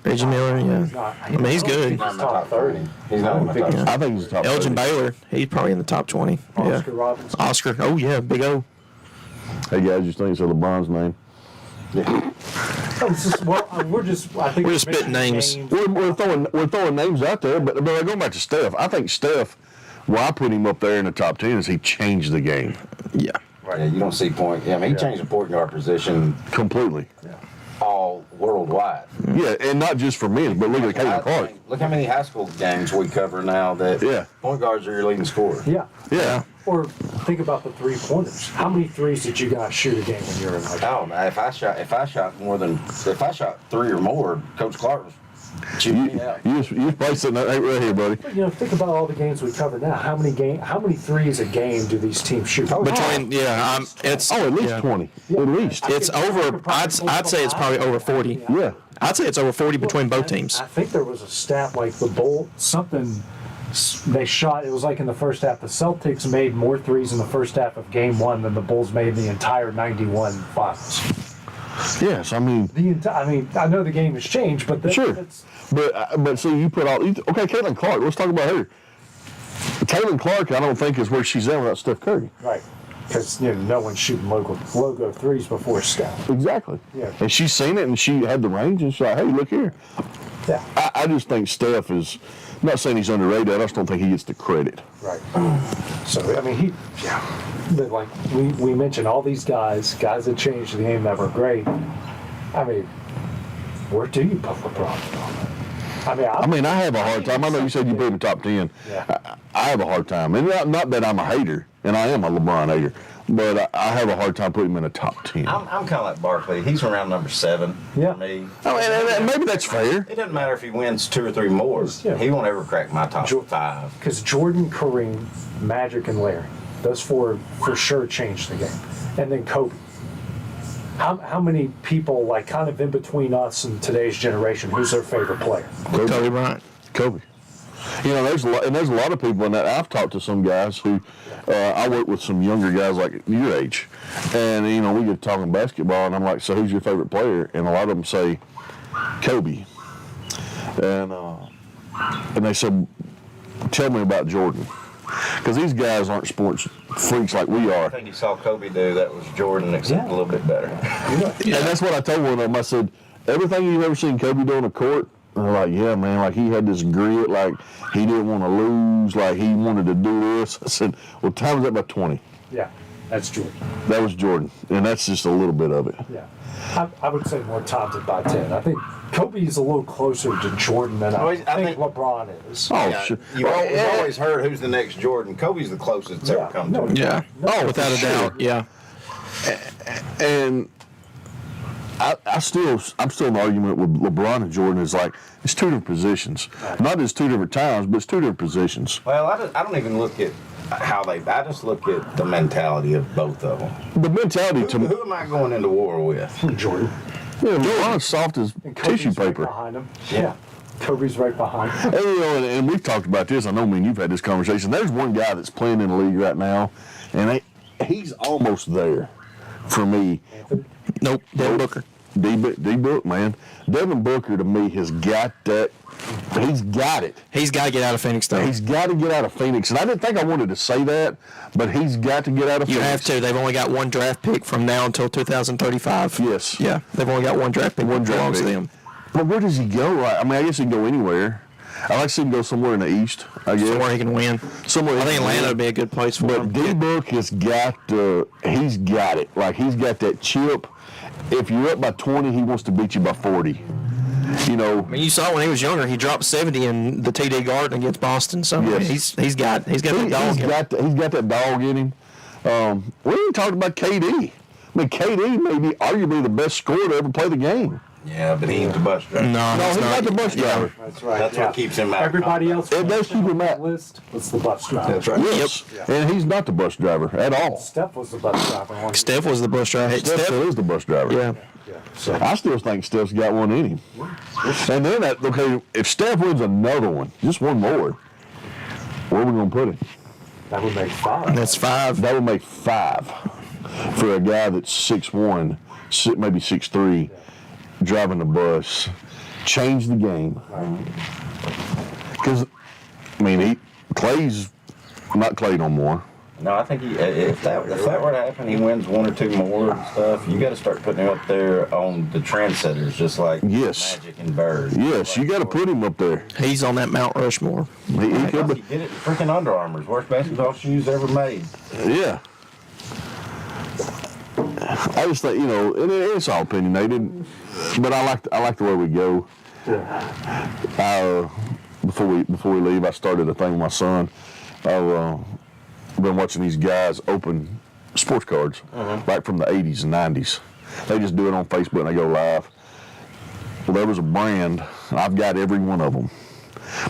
Reggie Miller, yeah. Not, I mean, he's good. He's not in the top 30. He's not in the top 30. I think he's top Elgin 30. Baylor, he's probably in the top 20. Oscar Robinson. Oscar, oh yeah, Big O. Hey guys, just think it's LeBron's name. Oh, it's just, well, I think We're just spitting names. We're throwing names out there, but going back to Steph, I think Steph, why I put him up there in the top 10 is he changed the game. Yeah. Right. Yeah, you don't see point. Yeah, I mean, he changed the point guard position completely. All worldwide. Yeah, and not just for men, but look at Caitlin Clark. Look how many high school games we cover now that point guards are your leading scorer. Yeah. Yeah. Or think about the 3-pointers. How many threes did you guys shoot a game when you were in high school? Oh, man, if I shot 3 or more, Coach Clark was shooting me out. You was probably sitting right here, buddy. But, think about all the games we cover now. How many threes a game do these teams shoot? It's at least 20. At least it's over. I'd say it's probably over 40. Yeah. I'd say it's over 40 between both teams. I think there was a stat like the Bulls, something they shot. It was like in the first half, the Celtics made more threes in the first half of Game 1 than the Bulls made in the entire '91 Finals. Yes, I mean I know the game has changed, but but see, you put all Caitlin Clark. Let's talk about her. Caitlin Clark, I don't think is where she's at without Steph Curry. Right, because no one's shooting logo threes before Steph. Exactly. Yeah. And she's seen it, and she had the range, and she's like, "Hey, look here." Yeah. I just think Steph is. I'm not saying he's underrated. I just don't think he gets the credit. Right. So I mean, but like we mentioned, all these guys that changed the game that were great. I mean, where do you put LeBron? I mean, I have a hard time. I know you said you put him in top 10. Yeah. I have a hard time, and not that I'm a hater, and I am a LeBron hater, but I have a hard time putting him in the top 10. I'm kind of like Barkley. He's around number 7 for me. Oh, and maybe that's fair. It doesn't matter if he wins 2 or 3 more. He won't ever crack my top 5. Because Jordan, Kareem, Magic, and Larry, those 4 for sure changed the game. And then Kobe. How many people, like kind of in between us and today's generation, who's their favorite player? Kobe Bryant. Kobe. There's a lot of people in that. I've talked to some guys who, I work with some younger guys like your age, and we get talking basketball, and I'm like, so who's your favorite player? And a lot of them say Kobe, and they said, tell me about Jordan, because these guys aren't sports freaks like we are. I think you saw Kobe do that was Jordan, except a little bit better. And that's what I told one of them. I said, everything you've ever seen Kobe do on the court. And they're like, yeah, man, like he had this grit, like he didn't want to lose, like he wanted to do this. I said, well, times that by 20. Yeah, that's Jordan. That was Jordan, and that's just a little bit of it. Yeah, I would say more times it by 10. I think Kobe's a little closer to Jordan than I think LeBron is. Oh, sure. You've always heard who's the next Jordan. Kobe's the closest it's ever come to. Without a doubt, yeah. And I'm still in an argument with LeBron and Jordan. Is like it's 2 different positions, not just 2 different times, but it's 2 different positions. Well, I don't even look at how I just look at the mentality of both of them. The mentality who am I going into war with? Jordan. Yeah, LeBron's soft as tissue paper. Right behind him. Yeah. Kobe's right behind him. And we've talked about this. I know me and you've had this conversation. There's one guy that's playing in the league right now, and he's almost there for me. Nope, Devin Booker. D-Book, man. Devin Booker, to me, has got that. He's got it. He's got to get out of Phoenix, though. He's got to get out of Phoenix. And I didn't think I wanted to say that, but he's got to get out of Phoenix. You have to. They've only got 1 draft pick from now until 2035. Yes. Yeah, they've only got 1 draft pick. One draft pick. To them. But where does he go? I guess he can go anywhere. I like to see him go somewhere in the East, I guess. Somewhere he can win. I think Atlanta would be a good place for him. But D-Book has got, he's got it. Like, he's got that chip. If you're up by 20, he wants to beat you by 40. I mean, you saw when he was younger, he dropped 70 in the TD Garden against Boston. So yes. he's got that dog. He's got that dog in him. We didn't talk about KD. I mean, KD may be arguably the best scorer to ever play the game. Yeah, but he ain't the bus driver. No, he's not the bus driver. That's right. That's what keeps him out. Everybody else. It does keep him out. List. It's the bus driver. That's right. Yes. Yep. And he's not the bus driver at all. Steph was the bus driver. Steph was the bus driver. Steph still is the bus driver. Yeah. So I still think Steph's got one in him. And then, if Steph wins another one, just one more, where are we going to put him? That would make 5. That's 5. That would make 5 for a guy that's 6'1", maybe 6'3", driving the bus. changed the game. Because, I mean, Clay's not Clay no more. No, I think if that were to happen, he wins one or two more and stuff. You got to start putting him up there on the trendsetters, just like Magic and Bird. Yes, you got to put him up there. He's on that Mount Rushmore. He did it. Freaking Under Armour's worst basketball shoes ever made. Yeah. I just think, and it's all opinionated, but I like the way we go. Before we leave, I started a thing with my son. I've been watching these guys open sports cards, like from the 80s and 90s. They just do it on Facebook and they go live. Well, there was a brand, and I've got every one of them,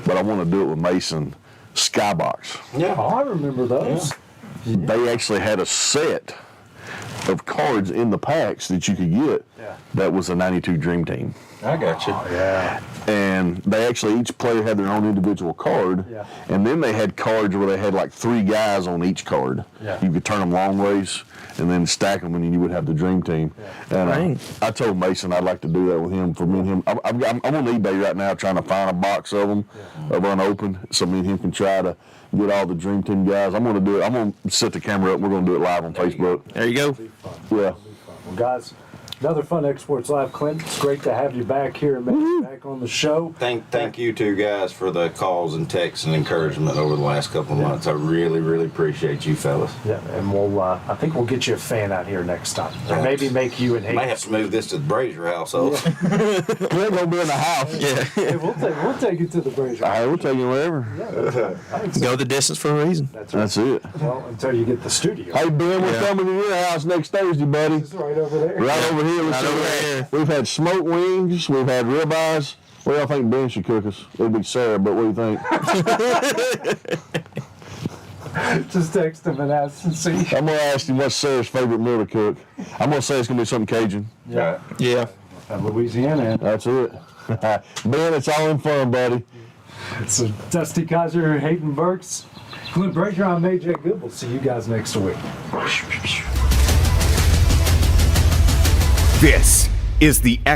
but I want to do it with Mason Skybox. Yeah, I remember those. Yeah. They actually had a set of cards in the packs that you could get that was a 92 Dream Team. I got you. Oh, yeah. And they actually, each player had their own individual card. Yeah. And then they had cards where they had like 3 guys on each card. Yeah. You could turn them long ways and then stack them, and you would have the Dream Team. Yeah. And I told Mason I'd like to do that with him. For me and him, I'm on eBay right now trying to find a box of them of unopened, so me and him can try to get all the Dream Team guys. I'm going to do it. I'm going to set the camera up. And we're going to do it live on Facebook. There you go. Yeah. Well, guys, another fun Exports Live, Clint. It's great to have you back here and maybe back on the show. Thank you two guys for the calls and texts and encouragement over the last couple of months. I really, really appreciate you fellas. Yeah, and we'll I think we'll get you a fan out here next time. Or maybe make you and Hayden. May have to move this to the Brazier household. We're going to be in the house. Yeah. Hey, we'll take it to the Brazier. All right, we'll take you wherever. Yeah, go the distance for a reason. That's it. Well, until you get the studio. Hey, Ben, we're coming to your house next Thursday, buddy. It's right over there. Right over here. We've had smoked wings. We've had ribeyes. What do y'all think Ben should cook us? It'll be Sarah, but what do you think? Just text him and ask and see. I'm going to ask him what's Sarah's favorite meal to cook. I'm going to say it's going to be something Cajun. Yeah. Yeah. Louisiana. That's it. Ben, it's all in fun, buddy. It's Dusty Kaiser, Hayden Burks, Clint Brazier. I'm AJ Good. We'll see you guys next week. This is the X